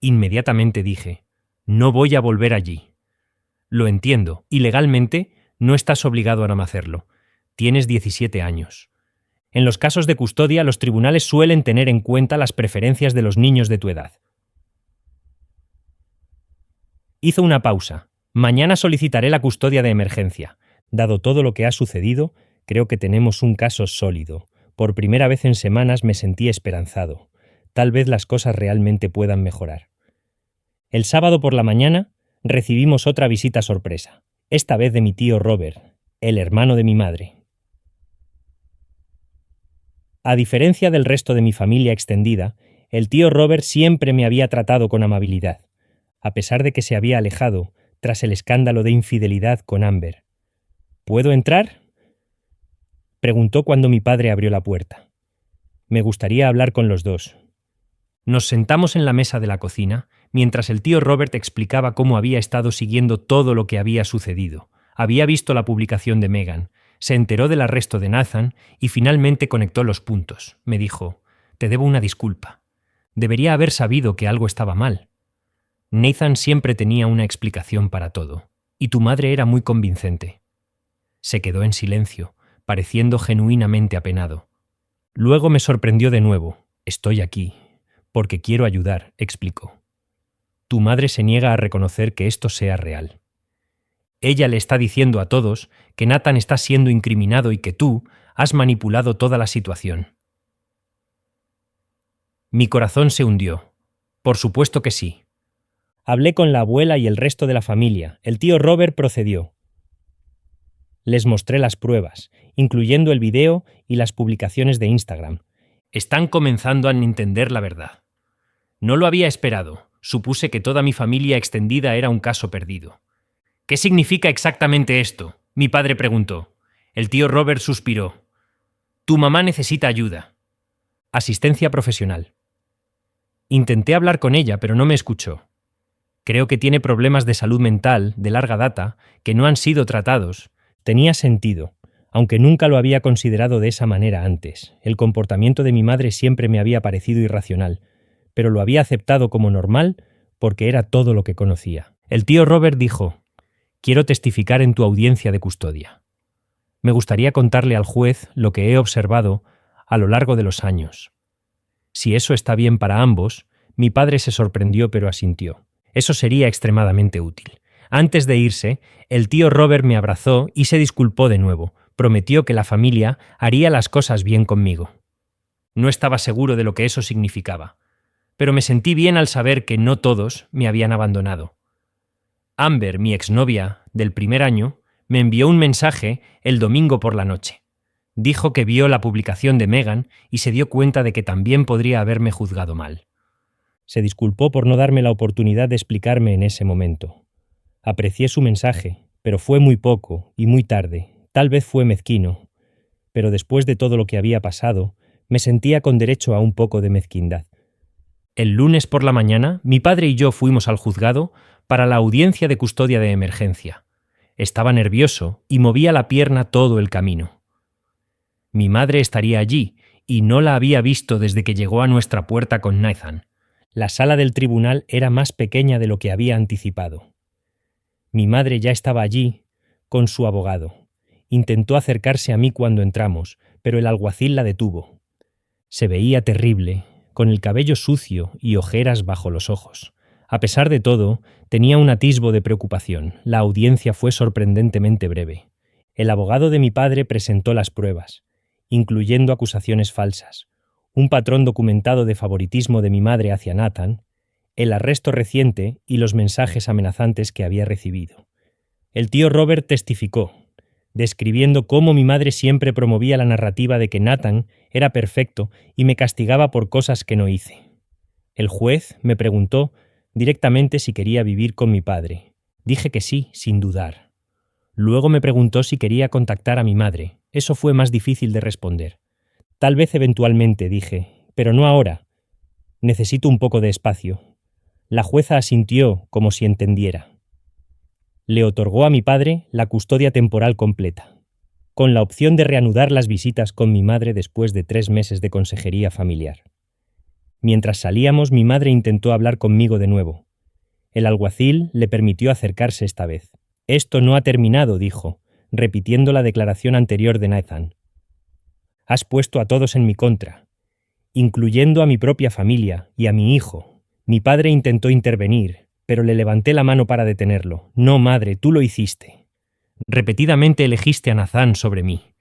Inmediatamente dije, no voy a volver allí. Lo entiendo, y legalmente no estás obligado a no hacerlo. Tienes 17 años. En los casos de custodia, los tribunales suelen tener en cuenta las preferencias de los niños de tu edad. Hizo una pausa. Mañana solicitaré la custodia de emergencia. Dado todo lo que ha sucedido, creo que tenemos un caso sólido. Por primera vez en semanas me sentí esperanzado. Tal vez las cosas realmente puedan mejorar. El sábado por la mañana recibimos otra visita sorpresa, esta vez de mi tío Robert, el hermano de mi madre. A diferencia del resto de mi familia extendida, el tío Robert siempre me había tratado con amabilidad, a pesar de que se había alejado tras el escándalo de infidelidad con Amber. ¿Puedo entrar?, preguntó cuando mi padre abrió la puerta. Me gustaría hablar con los dos. Nos sentamos en la mesa de la cocina, mientras el tío Robert explicaba cómo había estado siguiendo todo lo que había sucedido. Había visto la publicación de Megan, se enteró del arresto de Nathan y finalmente conectó los puntos. Me dijo, te debo una disculpa. Debería haber sabido que algo estaba mal. Nathan siempre tenía una explicación para todo, y tu madre era muy convincente. Se quedó en silencio, pareciendo genuinamente apenado. Luego me sorprendió de nuevo. Estoy aquí, porque quiero ayudar, explicó. Tu madre se niega a reconocer que esto sea real. Ella le está diciendo a todos que Nathan está siendo incriminado y que tú has manipulado toda la situación. Mi corazón se hundió. Por supuesto que sí. Hablé con la abuela y el resto de la familia. El tío Robert procedió. Les mostré las pruebas, incluyendo el video y las publicaciones de Instagram. Están comenzando a entender la verdad. No lo había esperado. Supuse que toda mi familia extendida era un caso perdido. ¿Qué significa exactamente esto?, mi padre preguntó. El tío Robert suspiró. Tu mamá necesita ayuda. Asistencia profesional. Intenté hablar con ella, pero no me escuchó. Creo que tiene problemas de salud mental de larga data que no han sido tratados. Tenía sentido, aunque nunca lo había considerado de esa manera antes. El comportamiento de mi madre siempre me había parecido irracional, pero lo había aceptado como normal porque era todo lo que conocía. El tío Robert dijo, quiero testificar en tu audiencia de custodia. Me gustaría contarle al juez lo que he observado a lo largo de los años. Si eso está bien para ambos, mi padre se sorprendió pero asintió. Eso sería extremadamente útil. Antes de irse, el tío Robert me abrazó y se disculpó de nuevo. Prometió que la familia haría las cosas bien conmigo. No estaba seguro de lo que eso significaba, pero me sentí bien al saber que no todos me habían abandonado. Amber, mi exnovia del primer año, me envió un mensaje el domingo por la noche. Dijo que vio la publicación de Megan y se dio cuenta de que también podría haberme juzgado mal. Se disculpó por no darme la oportunidad de explicarme en ese momento. Aprecié su mensaje, pero fue muy poco y muy tarde. Tal vez fue mezquino, pero después de todo lo que había pasado, me sentía con derecho a un poco de mezquindad. El lunes por la mañana, mi padre y yo fuimos al juzgado para la audiencia de custodia de emergencia. Estaba nervioso y movía la pierna todo el camino. Mi madre estaría allí, y no la había visto desde que llegó a nuestra puerta con Nathan. La sala del tribunal era más pequeña de lo que había anticipado. Mi madre ya estaba allí, con su abogado. Intentó acercarse a mí cuando entramos, pero el alguacil la detuvo. Se veía terrible, con el cabello sucio y ojeras bajo los ojos. A pesar de todo, tenía un atisbo de preocupación. La audiencia fue sorprendentemente breve. El abogado de mi padre presentó las pruebas, incluyendo acusaciones falsas, un patrón documentado de favoritismo de mi madre hacia Nathan, el arresto reciente y los mensajes amenazantes que había recibido. El tío Robert testificó, describiendo cómo mi madre siempre promovía la narrativa de que Nathan era perfecto y me castigaba por cosas que no hice. El juez me preguntó directamente si quería vivir con mi padre. Dije que sí, sin dudar. Luego me preguntó si quería contactar a mi madre. Eso fue más difícil de responder. Tal vez eventualmente, dije, pero no ahora. Necesito un poco de espacio. La jueza asintió como si entendiera. Le otorgó a mi padre la custodia temporal completa, con la opción de reanudar las visitas con mi madre después de 3 meses de consejería familiar. Mientras salíamos, mi madre intentó hablar conmigo de nuevo. El alguacil le permitió acercarse esta vez. «Esto no ha terminado», dijo, repitiendo la declaración anterior de Nathan. «Has puesto a todos en mi contra, incluyendo a mi propia familia y a mi hijo. Mi padre intentó intervenir, pero le levanté la mano para detenerlo. No, madre, tú lo hiciste. Repetidamente elegiste a Nathan sobre mí.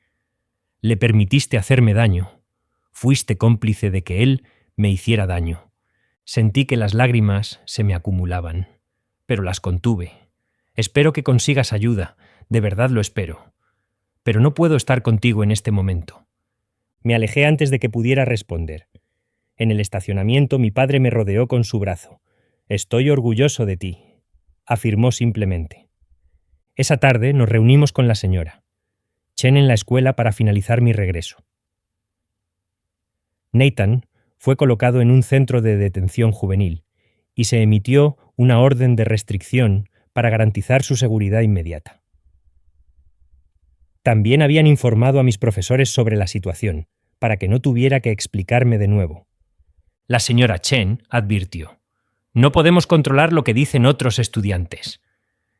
Le permitiste hacerme daño. Fuiste cómplice de que él me hiciera daño. Sentí que las lágrimas se me acumulaban, pero las contuve. Espero que consigas ayuda, de verdad lo espero. Pero no puedo estar contigo en este momento». Me alejé antes de que pudiera responder. En el estacionamiento mi padre me rodeó con su brazo. «Estoy orgulloso de ti», afirmó simplemente. Esa tarde nos reunimos con la señora Chen en la escuela para finalizar mi regreso. Nathan fue colocado en un centro de detención juvenil y se emitió una orden de restricción para garantizar su seguridad inmediata. También habían informado a mis profesores sobre la situación, para que no tuviera que explicarme de nuevo. La señora Chen advirtió: «No podemos controlar lo que dicen otros estudiantes.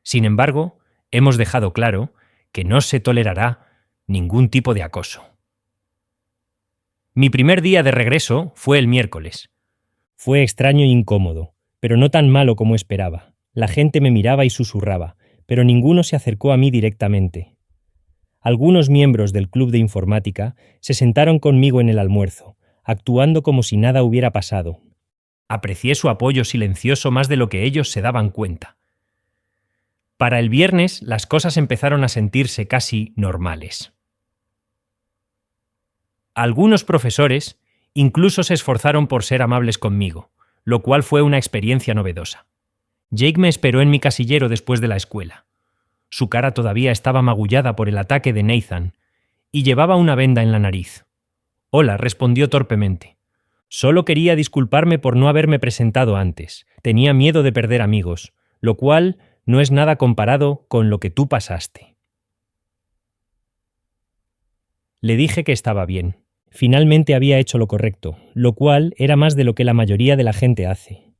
Sin embargo, hemos dejado claro que no se tolerará ningún tipo de acoso». Mi primer día de regreso fue el miércoles. Fue extraño e incómodo, pero no tan malo como esperaba. La gente me miraba y susurraba, pero ninguno se acercó a mí directamente. Algunos miembros del club de informática se sentaron conmigo en el almuerzo, actuando como si nada hubiera pasado. Aprecié su apoyo silencioso más de lo que ellos se daban cuenta. Para el viernes, las cosas empezaron a sentirse casi normales. Algunos profesores incluso se esforzaron por ser amables conmigo, lo cual fue una experiencia novedosa. Jake me esperó en mi casillero después de la escuela. Su cara todavía estaba magullada por el ataque de Nathan y llevaba una venda en la nariz. «Hola», respondió torpemente. «Solo quería disculparme por no haberme presentado antes. Tenía miedo de perder amigos, lo cual no es nada comparado con lo que tú pasaste». Le dije que estaba bien. Finalmente había hecho lo correcto, lo cual era más de lo que la mayoría de la gente hace.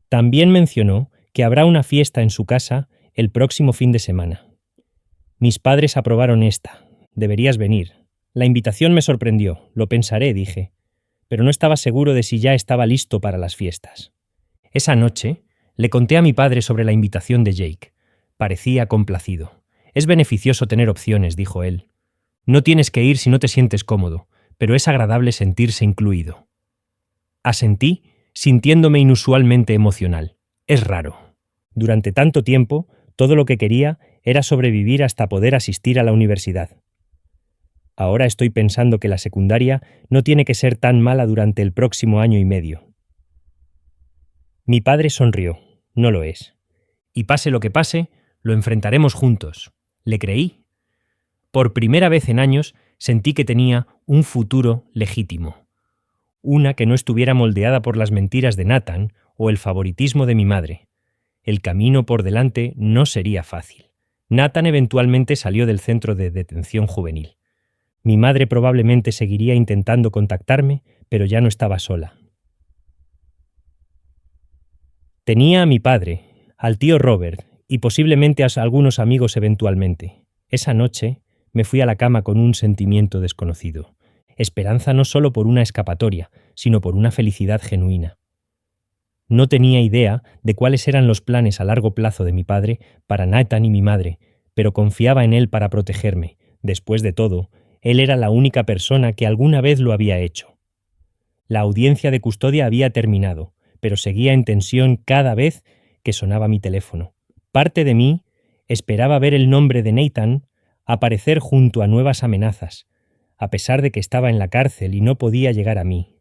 También mencionó que habrá una fiesta en su casa el próximo fin de semana. «Mis padres aprobaron esta. Deberías venir». La invitación me sorprendió. «Lo pensaré», dije, pero no estaba seguro de si ya estaba listo para las fiestas. Esa noche le conté a mi padre sobre la invitación de Jake. Parecía complacido. «Es beneficioso tener opciones», dijo él. «No tienes que ir si no te sientes cómodo, pero es agradable sentirse incluido». Asentí, sintiéndome inusualmente emocional. Es raro. Durante tanto tiempo, todo lo que quería era sobrevivir hasta poder asistir a la universidad. Ahora estoy pensando que la secundaria no tiene que ser tan mala durante el próximo año y medio. Mi padre sonrió. No lo es. Y pase lo que pase, lo enfrentaremos juntos. Le creí. Por primera vez en años sentí que tenía un futuro legítimo. Una que no estuviera moldeada por las mentiras de Nathan o el favoritismo de mi madre. El camino por delante no sería fácil. Nathan eventualmente salió del centro de detención juvenil. Mi madre probablemente seguiría intentando contactarme, pero ya no estaba sola. Tenía a mi padre, al tío Robert y posiblemente a algunos amigos eventualmente. Esa noche me fui a la cama con un sentimiento desconocido. Esperanza no solo por una escapatoria, sino por una felicidad genuina. No tenía idea de cuáles eran los planes a largo plazo de mi padre para Nathan y mi madre, pero confiaba en él para protegerme. Después de todo, él era la única persona que alguna vez lo había hecho. La audiencia de custodia había terminado, pero seguía en tensión cada vez que sonaba mi teléfono. Parte de mí esperaba ver el nombre de Nathan aparecer junto a nuevas amenazas, a pesar de que estaba en la cárcel y no podía llegar a mí.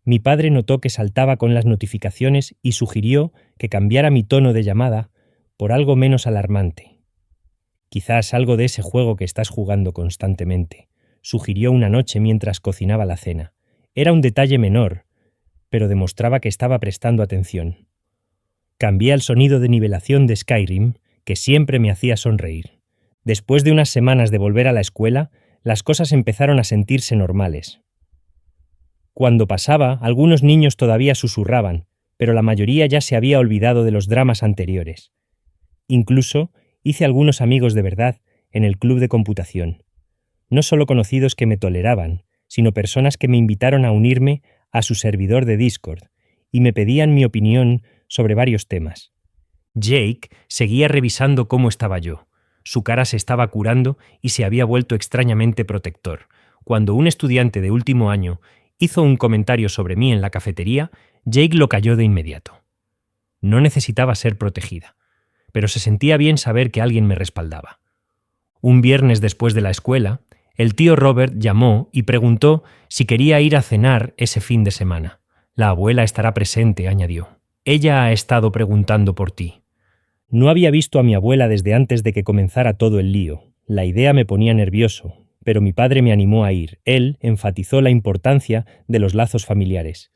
Mi padre notó que saltaba con las notificaciones y sugirió que cambiara mi tono de llamada por algo menos alarmante. Quizás algo de ese juego que estás jugando constantemente, sugirió una noche mientras cocinaba la cena. Era un detalle menor, pero demostraba que estaba prestando atención. Cambié al sonido de nivelación de Skyrim, que siempre me hacía sonreír. Después de unas semanas de volver a la escuela, las cosas empezaron a sentirse normales. Cuando pasaba, algunos niños todavía susurraban, pero la mayoría ya se había olvidado de los dramas anteriores. Incluso hice algunos amigos de verdad en el club de computación. No solo conocidos que me toleraban, sino personas que me invitaron a unirme a su servidor de Discord y me pedían mi opinión sobre varios temas. Jake seguía revisando cómo estaba yo. Su cara se estaba curando y se había vuelto extrañamente protector. Cuando un estudiante de último año hizo un comentario sobre mí en la cafetería, Jake lo calló de inmediato. No necesitaba ser protegida, pero se sentía bien saber que alguien me respaldaba. Un viernes después de la escuela, el tío Robert llamó y preguntó si quería ir a cenar ese fin de semana. La abuela estará presente, añadió. Ella ha estado preguntando por ti. No había visto a mi abuela desde antes de que comenzara todo el lío. La idea me ponía nervioso, pero mi padre me animó a ir. Él enfatizó la importancia de los lazos familiares.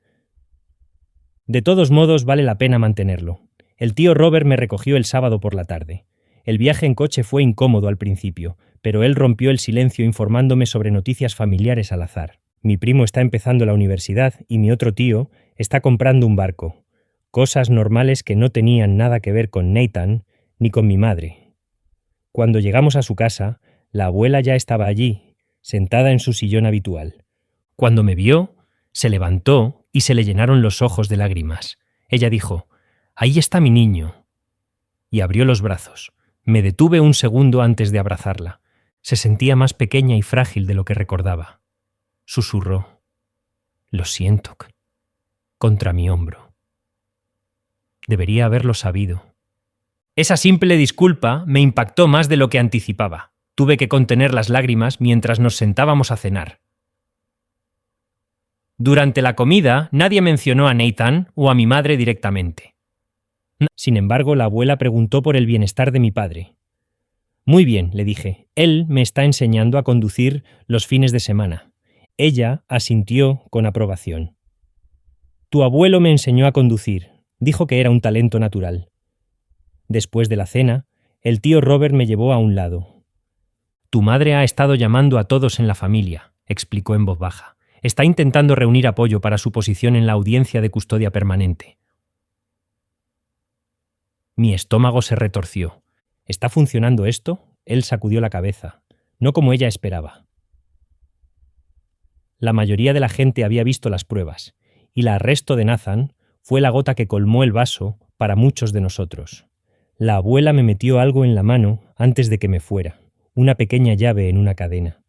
De todos modos, vale la pena mantenerlo. El tío Robert me recogió el sábado por la tarde. El viaje en coche fue incómodo al principio, pero él rompió el silencio informándome sobre noticias familiares al azar. Mi primo está empezando la universidad y mi otro tío está comprando un barco. Cosas normales que no tenían nada que ver con Nathan ni con mi madre. Cuando llegamos a su casa, la abuela ya estaba allí, sentada en su sillón habitual. Cuando me vio, se levantó y se le llenaron los ojos de lágrimas. Ella dijo: «Ahí está mi niño». Y abrió los brazos. Me detuve un segundo antes de abrazarla. Se sentía más pequeña y frágil de lo que recordaba. Susurró: «Lo siento», contra mi hombro. Debería haberlo sabido. Esa simple disculpa me impactó más de lo que anticipaba. Tuve que contener las lágrimas mientras nos sentábamos a cenar. Durante la comida, nadie mencionó a Nathan o a mi madre directamente. Sin embargo, la abuela preguntó por el bienestar de mi padre. «Muy bien», le dije. «Él me está enseñando a conducir los fines de semana». Ella asintió con aprobación. «Tu abuelo me enseñó a conducir. Dijo que era un talento natural». Después de la cena, el tío Robert me llevó a un lado. «Tu madre ha estado llamando a todos en la familia», explicó en voz baja. «Está intentando reunir apoyo para su posición en la audiencia de custodia permanente». Mi estómago se retorció. ¿Está funcionando esto? Él sacudió la cabeza. No como ella esperaba. La mayoría de la gente había visto las pruebas, y el arresto de Nathan fue la gota que colmó el vaso para muchos de nosotros. La abuela me metió algo en la mano antes de que me fuera, una pequeña llave en una cadena.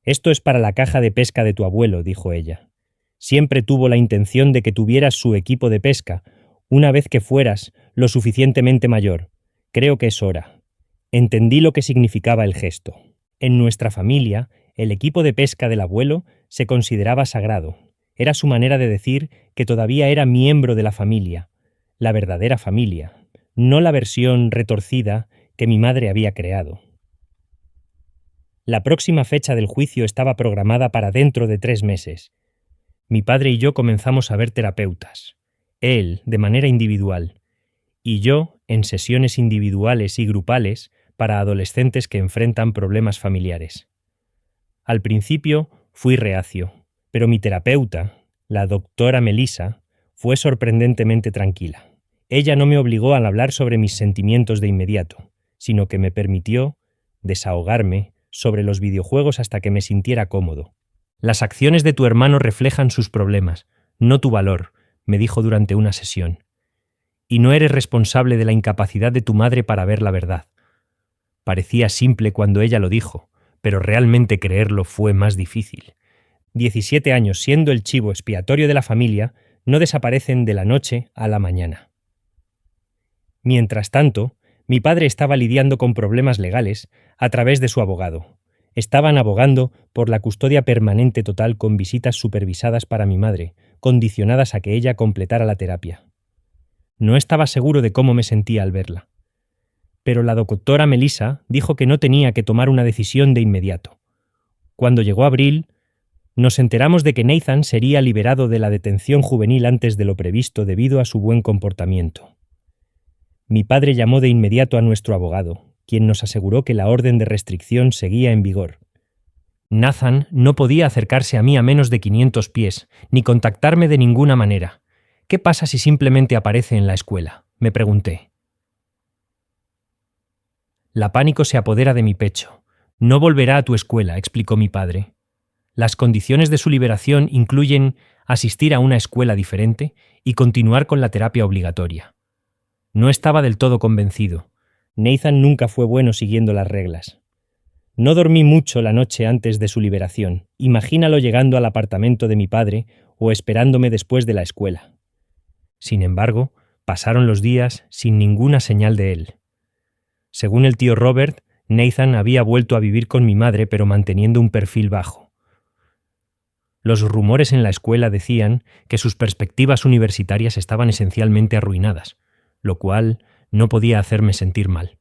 «Esto es para la caja de pesca de tu abuelo», dijo ella. «Siempre tuvo la intención de que tuvieras su equipo de pesca, una vez que fueras lo suficientemente mayor. Creo que es hora». Entendí lo que significaba el gesto. En nuestra familia, el equipo de pesca del abuelo se consideraba sagrado. Era su manera de decir que todavía era miembro de la familia, la verdadera familia, no la versión retorcida que mi madre había creado. La próxima fecha del juicio estaba programada para dentro de 3 meses. Mi padre y yo comenzamos a ver terapeutas, él de manera individual, y yo en sesiones individuales y grupales para adolescentes que enfrentan problemas familiares. Al principio fui reacio, pero mi terapeuta, la doctora Melissa, fue sorprendentemente tranquila. Ella no me obligó a hablar sobre mis sentimientos de inmediato, sino que me permitió desahogarme sobre los videojuegos hasta que me sintiera cómodo. Las acciones de tu hermano reflejan sus problemas, no tu valor, me dijo durante una sesión. Y no eres responsable de la incapacidad de tu madre para ver la verdad. Parecía simple cuando ella lo dijo, pero realmente creerlo fue más difícil. 17 años siendo el chivo expiatorio de la familia no desaparecen de la noche a la mañana. Mientras tanto, mi padre estaba lidiando con problemas legales a través de su abogado. Estaban abogando por la custodia permanente total con visitas supervisadas para mi madre, condicionadas a que ella completara la terapia. No estaba seguro de cómo me sentía al verla. Pero la doctora Melissa dijo que no tenía que tomar una decisión de inmediato. Cuando llegó abril, nos enteramos de que Nathan sería liberado de la detención juvenil antes de lo previsto debido a su buen comportamiento. Mi padre llamó de inmediato a nuestro abogado, quien nos aseguró que la orden de restricción seguía en vigor. Nathan no podía acercarse a mí a menos de 500 pies, ni contactarme de ninguna manera. ¿Qué pasa si simplemente aparece en la escuela?, me pregunté. La pánico se apodera de mi pecho. No volverá a tu escuela, explicó mi padre. Las condiciones de su liberación incluyen asistir a una escuela diferente y continuar con la terapia obligatoria. No estaba del todo convencido. Nathan nunca fue bueno siguiendo las reglas. No dormí mucho la noche antes de su liberación. Imagínalo llegando al apartamento de mi padre o esperándome después de la escuela. Sin embargo, pasaron los días sin ninguna señal de él. Según el tío Robert, Nathan había vuelto a vivir con mi madre, pero manteniendo un perfil bajo. Los rumores en la escuela decían que sus perspectivas universitarias estaban esencialmente arruinadas, lo cual no podía hacerme sentir mal.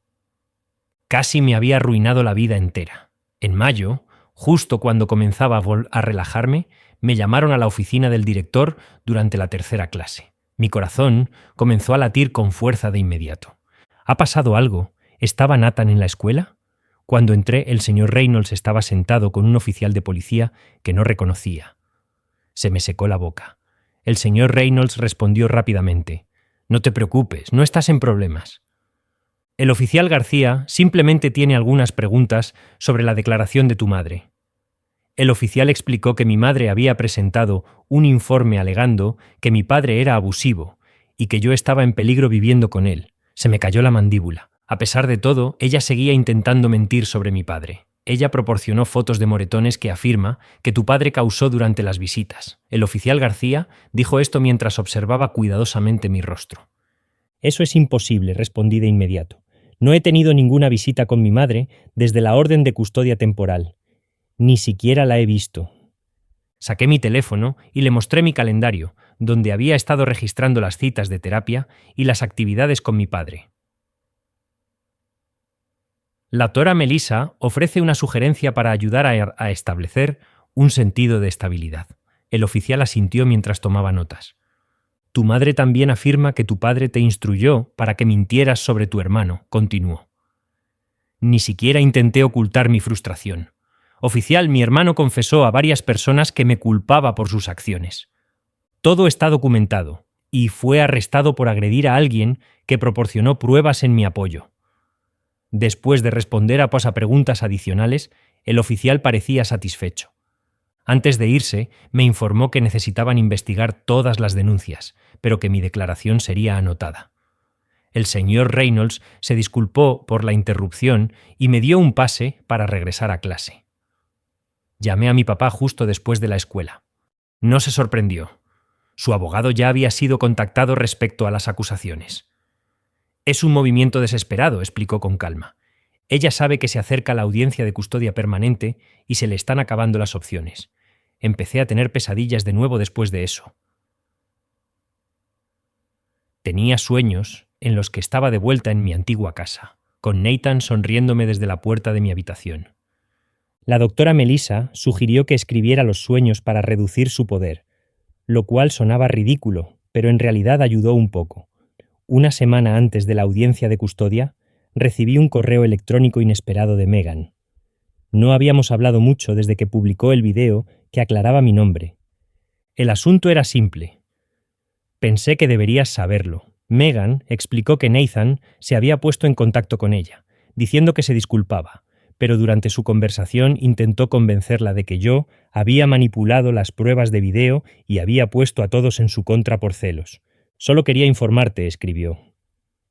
Casi me había arruinado la vida entera. En mayo, justo cuando comenzaba a relajarme, me llamaron a la oficina del director durante la 3ª clase. Mi corazón comenzó a latir con fuerza de inmediato. ¿Ha pasado algo? ¿Estaba Nathan en la escuela? Cuando entré, el señor Reynolds estaba sentado con un oficial de policía que no reconocía. Se me secó la boca. El señor Reynolds respondió rápidamente: «No te preocupes, no estás en problemas». El oficial García simplemente tiene algunas preguntas sobre la declaración de tu madre. El oficial explicó que mi madre había presentado un informe alegando que mi padre era abusivo y que yo estaba en peligro viviendo con él. Se me cayó la mandíbula. A pesar de todo, ella seguía intentando mentir sobre mi padre. Ella proporcionó fotos de moretones que afirma que tu padre causó durante las visitas. El oficial García dijo esto mientras observaba cuidadosamente mi rostro. «Eso es imposible», respondí de inmediato. «No he tenido ninguna visita con mi madre desde la orden de custodia temporal. Ni siquiera la he visto». Saqué mi teléfono y le mostré mi calendario, donde había estado registrando las citas de terapia y las actividades con mi padre. La doctora Melissa ofrece una sugerencia para ayudar a establecer un sentido de estabilidad. El oficial asintió mientras tomaba notas. Tu madre también afirma que tu padre te instruyó para que mintieras sobre tu hermano, continuó. Ni siquiera intenté ocultar mi frustración. Oficial, mi hermano confesó a varias personas que me culpaba por sus acciones. Todo está documentado, y fue arrestado por agredir a alguien que proporcionó pruebas en mi apoyo. Después de responder a preguntas adicionales, el oficial parecía satisfecho. Antes de irse, me informó que necesitaban investigar todas las denuncias, pero que mi declaración sería anotada. El señor Reynolds se disculpó por la interrupción y me dio un pase para regresar a clase. Llamé a mi papá justo después de la escuela. No se sorprendió. Su abogado ya había sido contactado respecto a las acusaciones. «Es un movimiento desesperado», explicó con calma. «Ella sabe que se acerca la audiencia de custodia permanente y se le están acabando las opciones. Empecé a tener pesadillas de nuevo después de eso. Tenía sueños en los que estaba de vuelta en mi antigua casa, con Nathan sonriéndome desde la puerta de mi habitación. La doctora Melissa sugirió que escribiera los sueños para reducir su poder, lo cual sonaba ridículo, pero en realidad ayudó un poco. Una semana antes de la audiencia de custodia, recibí un correo electrónico inesperado de Megan. No habíamos hablado mucho desde que publicó el video que aclaraba mi nombre. El asunto era simple. Pensé que deberías saberlo. Megan explicó que Nathan se había puesto en contacto con ella, diciendo que se disculpaba, pero durante su conversación intentó convencerla de que yo había manipulado las pruebas de video y había puesto a todos en su contra por celos. Solo quería informarte, escribió.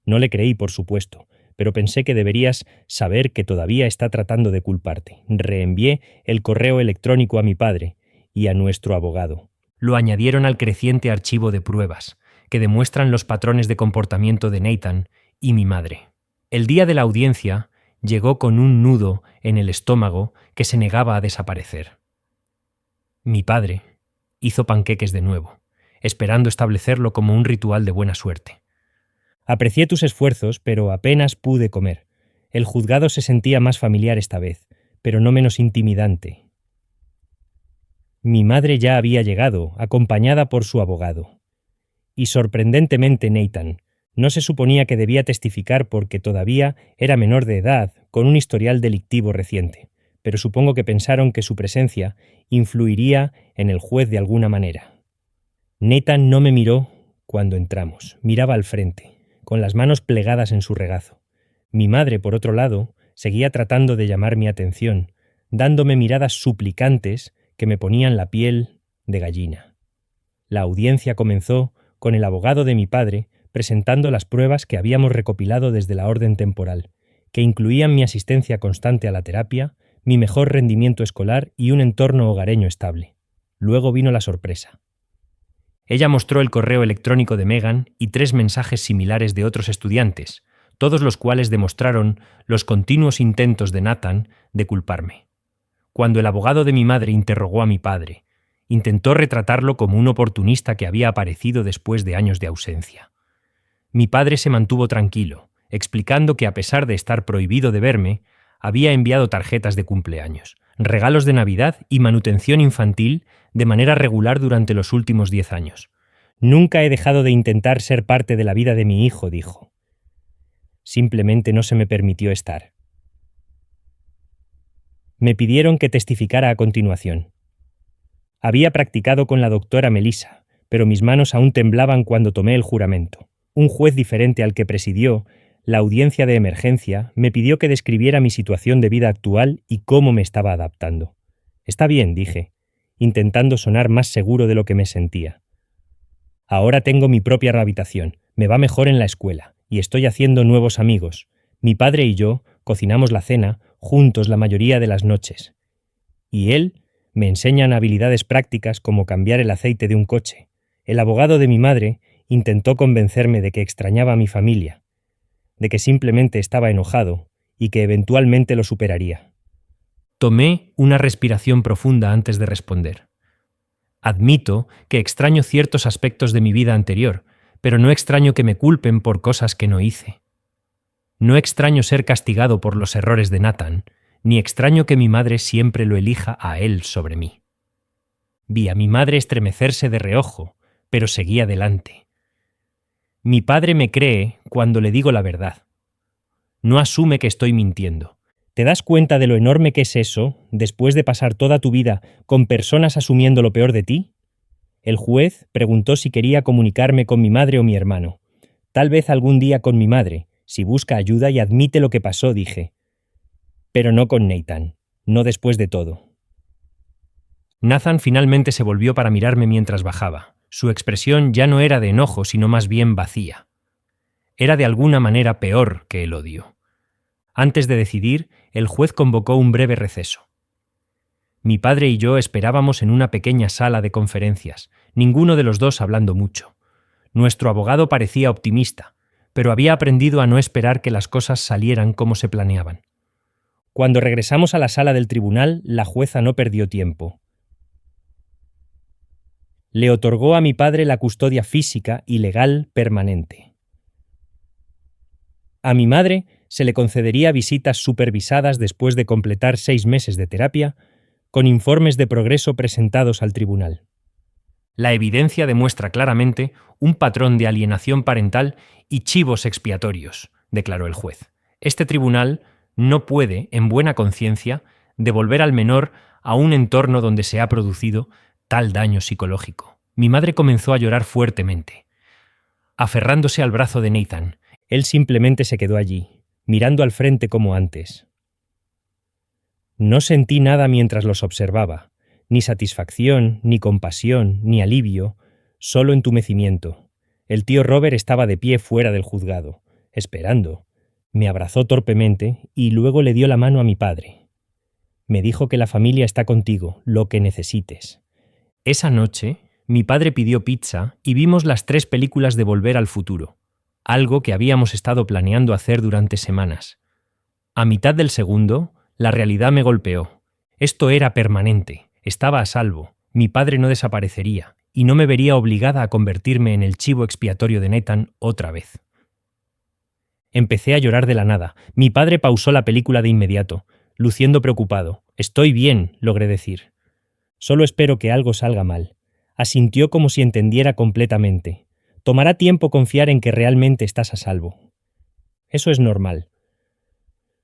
No le creí, por supuesto, pero pensé que deberías saber que todavía está tratando de culparte. Reenvié el correo electrónico a mi padre y a nuestro abogado. Lo añadieron al creciente archivo de pruebas, que demuestran los patrones de comportamiento de Nathan y mi madre. El día de la audiencia llegó con un nudo en el estómago que se negaba a desaparecer. Mi padre hizo panqueques de nuevo, esperando establecerlo como un ritual de buena suerte. Aprecié tus esfuerzos, pero apenas pude comer. El juzgado se sentía más familiar esta vez, pero no menos intimidante. Mi madre ya había llegado, acompañada por su abogado. Y sorprendentemente Nathan no se suponía que debía testificar porque todavía era menor de edad, con un historial delictivo reciente, pero supongo que pensaron que su presencia influiría en el juez de alguna manera. Nathan no me miró cuando entramos, miraba al frente, con las manos plegadas en su regazo. Mi madre, por otro lado, seguía tratando de llamar mi atención, dándome miradas suplicantes que me ponían la piel de gallina. La audiencia comenzó con el abogado de mi padre presentando las pruebas que habíamos recopilado desde la orden temporal, que incluían mi asistencia constante a la terapia, mi mejor rendimiento escolar y un entorno hogareño estable. Luego vino la sorpresa. Ella mostró el correo electrónico de Megan y 3 mensajes similares de otros estudiantes, todos los cuales demostraron los continuos intentos de Nathan de culparme. Cuando el abogado de mi madre interrogó a mi padre, intentó retratarlo como un oportunista que había aparecido después de años de ausencia. Mi padre se mantuvo tranquilo, explicando que a pesar de estar prohibido de verme, había enviado tarjetas de cumpleaños, regalos de Navidad y manutención infantil de manera regular durante los últimos 10 años. Nunca he dejado de intentar ser parte de la vida de mi hijo, dijo. Simplemente no se me permitió estar. Me pidieron que testificara a continuación. Había practicado con la doctora Melissa, pero mis manos aún temblaban cuando tomé el juramento. Un juez diferente al que presidió la audiencia de emergencia me pidió que describiera mi situación de vida actual y cómo me estaba adaptando. Está bien, dije, intentando sonar más seguro de lo que me sentía. Ahora tengo mi propia habitación, me va mejor en la escuela y estoy haciendo nuevos amigos. Mi padre y yo cocinamos la cena juntos la mayoría de las noches. Y él me enseña habilidades prácticas como cambiar el aceite de un coche. El abogado de mi madre intentó convencerme de que extrañaba a mi familia, de que simplemente estaba enojado y que eventualmente lo superaría. Tomé una respiración profunda antes de responder. Admito que extraño ciertos aspectos de mi vida anterior, pero no extraño que me culpen por cosas que no hice. No extraño ser castigado por los errores de Nathan, ni extraño que mi madre siempre lo elija a él sobre mí. Vi a mi madre estremecerse de reojo, pero seguí adelante. Mi padre me cree cuando le digo la verdad. No asume que estoy mintiendo. ¿Te das cuenta de lo enorme que es eso, después de pasar toda tu vida con personas asumiendo lo peor de ti? El juez preguntó si quería comunicarme con mi madre o mi hermano. Tal vez algún día con mi madre, si busca ayuda y admite lo que pasó, dije. Pero no con Nathan, no después de todo. Nathan finalmente se volvió para mirarme mientras bajaba. Su expresión ya no era de enojo, sino más bien vacía. Era de alguna manera peor que el odio. Antes de decidir, el juez convocó un breve receso. Mi padre y yo esperábamos en una pequeña sala de conferencias, ninguno de los dos hablando mucho. Nuestro abogado parecía optimista, pero había aprendido a no esperar que las cosas salieran como se planeaban. Cuando regresamos a la sala del tribunal, la jueza no perdió tiempo. Le otorgó a mi padre la custodia física y legal permanente. A mi madre se le concedería visitas supervisadas después de completar 6 meses de terapia, con informes de progreso presentados al tribunal. La evidencia demuestra claramente un patrón de alienación parental y chivos expiatorios, declaró el juez. Este tribunal no puede, en buena conciencia, devolver al menor a un entorno donde se ha producido tal daño psicológico. Mi madre comenzó a llorar fuertemente, aferrándose al brazo de Nathan. Él simplemente se quedó allí, mirando al frente como antes. No sentí nada mientras los observaba, ni satisfacción, ni compasión, ni alivio, solo entumecimiento. El tío Robert estaba de pie fuera del juzgado, esperando. Me abrazó torpemente y luego le dio la mano a mi padre. Me dijo que la familia está contigo, lo que necesites. Esa noche, mi padre pidió pizza y vimos las 3 películas de Volver al Futuro, algo que habíamos estado planeando hacer durante semanas. A mitad del segundo, la realidad me golpeó. Esto era permanente, estaba a salvo, mi padre no desaparecería y no me vería obligada a convertirme en el chivo expiatorio de Nathan otra vez. Empecé a llorar de la nada. Mi padre pausó la película de inmediato, luciendo preocupado. «Estoy bien», logré decir. «Solo espero que algo salga mal». Asintió como si entendiera completamente. «Tomará tiempo confiar en que realmente estás a salvo». Eso es normal.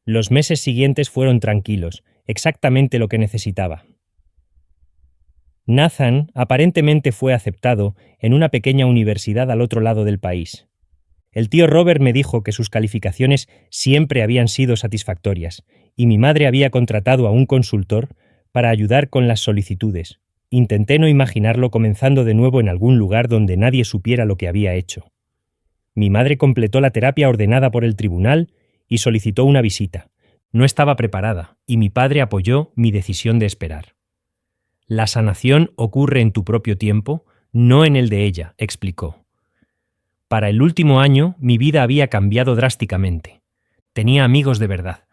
Los meses siguientes fueron tranquilos, exactamente lo que necesitaba. Nathan aparentemente fue aceptado en una pequeña universidad al otro lado del país. El tío Robert me dijo que sus calificaciones siempre habían sido satisfactorias, y mi madre había contratado a un consultor para ayudar con las solicitudes. Intenté no imaginarlo comenzando de nuevo en algún lugar donde nadie supiera lo que había hecho. Mi madre completó la terapia ordenada por el tribunal y solicitó una visita. No estaba preparada, y mi padre apoyó mi decisión de esperar. La sanación ocurre en tu propio tiempo, no en el de ella, explicó. Para el último año, mi vida había cambiado drásticamente. Tenía amigos de verdad.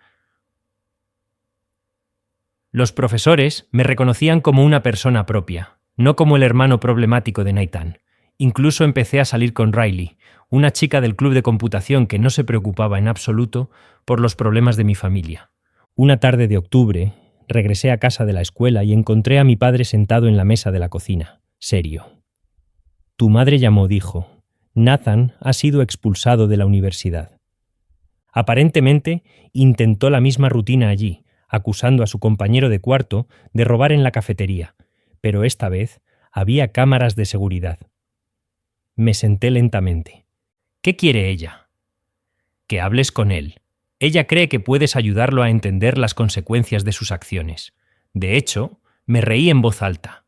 Los profesores me reconocían como una persona propia, no como el hermano problemático de Nathan. Incluso empecé a salir con Riley, una chica del club de computación que no se preocupaba en absoluto por los problemas de mi familia. Una tarde de octubre, regresé a casa de la escuela y encontré a mi padre sentado en la mesa de la cocina, serio. «Tu madre llamó», dijo. «Nathan ha sido expulsado de la universidad». Aparentemente, intentó la misma rutina allí, acusando a su compañero de cuarto de robar en la cafetería, pero esta vez había cámaras de seguridad. Me senté lentamente. «¿Qué quiere ella?» «Que hables con él. Ella cree que puedes ayudarlo a entender las consecuencias de sus acciones. De hecho, me reí en voz alta.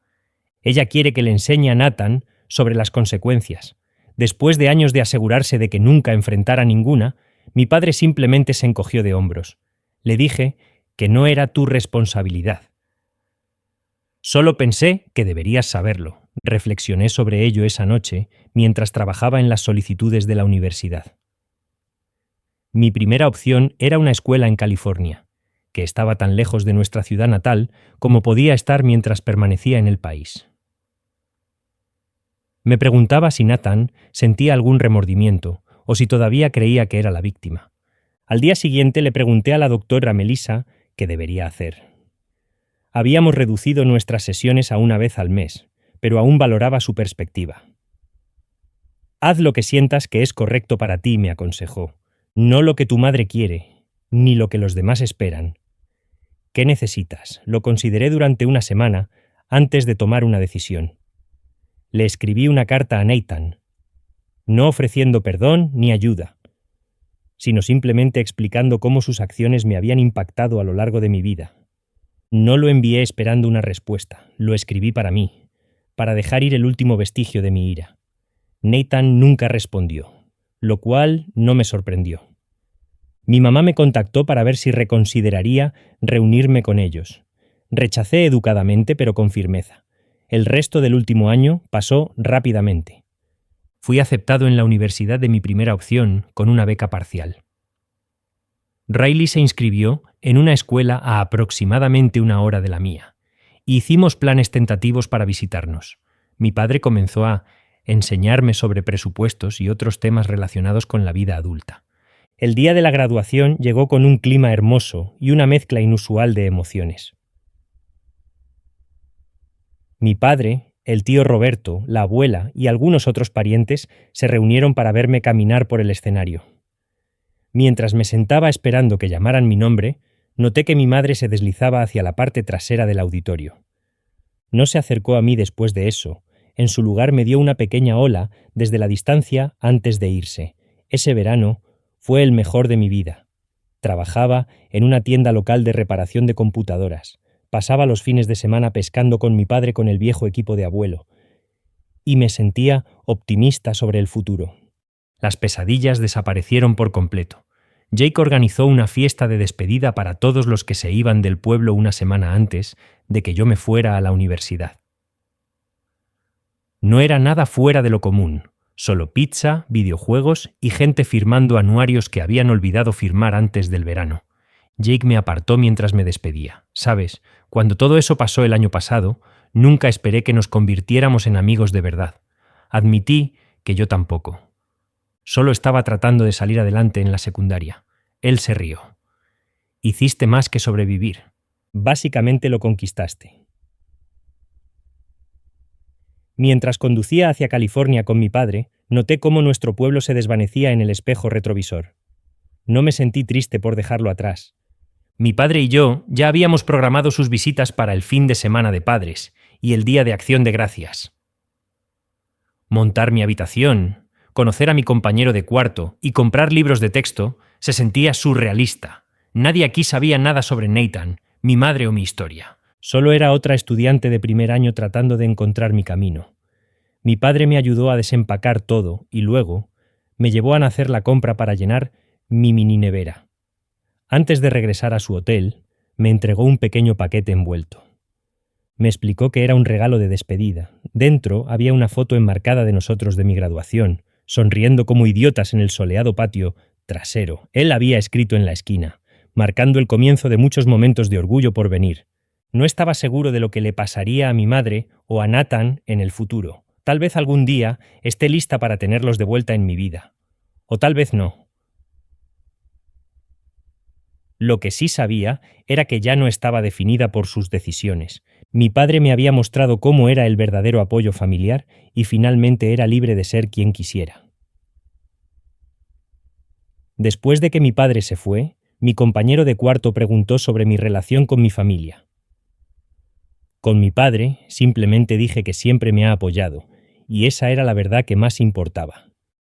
Ella quiere que le enseñe a Nathan sobre las consecuencias. Después de años de asegurarse de que nunca enfrentara ninguna, mi padre simplemente se encogió de hombros. Le dije que no era tu responsabilidad. Solo pensé que deberías saberlo. Reflexioné sobre ello esa noche mientras trabajaba en las solicitudes de la universidad. Mi primera opción era una escuela en California, que estaba tan lejos de nuestra ciudad natal como podía estar mientras permanecía en el país. Me preguntaba si Nathan sentía algún remordimiento o si todavía creía que era la víctima. Al día siguiente le pregunté a la doctora Melissa qué debería hacer. Habíamos reducido nuestras sesiones a una vez al mes, pero aún valoraba su perspectiva. «Haz lo que sientas que es correcto para ti», me aconsejó. «No lo que tu madre quiere, ni lo que los demás esperan». «¿Qué necesitas?», lo consideré durante una semana antes de tomar una decisión. Le escribí una carta a Nathan, no ofreciendo perdón ni ayuda, sino simplemente explicando cómo sus acciones me habían impactado a lo largo de mi vida. No lo envié esperando una respuesta, lo escribí para mí, para dejar ir el último vestigio de mi ira. Nathan nunca respondió, lo cual no me sorprendió. Mi mamá me contactó para ver si reconsideraría reunirme con ellos. Rechacé educadamente, pero con firmeza. El resto del último año pasó rápidamente. Fui aceptado en la universidad de mi primera opción con una beca parcial. Riley se inscribió en una escuela a aproximadamente 1 hora de la mía. Hicimos planes tentativos para visitarnos. mi padre comenzó a enseñarme sobre presupuestos y otros temas relacionados con la vida adulta. El día de la graduación llegó con un clima hermoso y una mezcla inusual de emociones. Mi padre, el tío Roberto, la abuela y algunos otros parientes se reunieron para verme caminar por el escenario. Mientras me sentaba esperando que llamaran mi nombre, noté que mi madre se deslizaba hacia la parte trasera del auditorio. No se acercó a mí después de eso. En su lugar me dio una pequeña ola desde la distancia antes de irse. Ese verano fue el mejor de mi vida. Trabajaba en una tienda local de reparación de computadoras. Pasaba los fines de semana pescando con mi padre con el viejo equipo de abuelo. Y me sentía optimista sobre el futuro. Las pesadillas desaparecieron por completo. Jake organizó una fiesta de despedida para todos los que se iban del pueblo una semana antes de que yo me fuera a la universidad. No era nada fuera de lo común, solo pizza, videojuegos y gente firmando anuarios que habían olvidado firmar antes del verano. Jake me apartó mientras me despedía. ¿Sabes? Cuando todo eso pasó el año pasado, nunca esperé que nos convirtiéramos en amigos de verdad. Admití que yo tampoco. Solo estaba tratando de salir adelante en la secundaria. Él se rió. Hiciste más que sobrevivir. Básicamente lo conquistaste. Mientras conducía hacia California con mi padre, noté cómo nuestro pueblo se desvanecía en el espejo retrovisor. No me sentí triste por dejarlo atrás. Mi padre y yo ya habíamos programado sus visitas para el fin de semana de padres y el Día de Acción de Gracias. Montar mi habitación, conocer a mi compañero de cuarto y comprar libros de texto se sentía surrealista. Nadie aquí sabía nada sobre Nathan, mi madre o mi historia. Solo era otra estudiante de primer año tratando de encontrar mi camino. Mi padre me ayudó a desempacar todo y luego me llevó a hacer la compra para llenar mi mini nevera. Antes de regresar a su hotel, me entregó un pequeño paquete envuelto. Me explicó que era un regalo de despedida. Dentro había una foto enmarcada de nosotros de mi graduación, sonriendo como idiotas en el soleado patio trasero. Él había escrito en la esquina, marcando el comienzo de muchos momentos de orgullo por venir. No estaba seguro de lo que le pasaría a mi madre o a Nathan en el futuro. Tal vez algún día esté lista para tenerlos de vuelta en mi vida. O tal vez no. Lo que sí sabía era que ya no estaba definida por sus decisiones. Mi padre me había mostrado cómo era el verdadero apoyo familiar y finalmente era libre de ser quien quisiera. Después de que mi padre se fue, mi compañero de cuarto preguntó sobre mi relación con mi familia. Con mi padre simplemente dije que siempre me ha apoyado, y esa era la verdad que más importaba.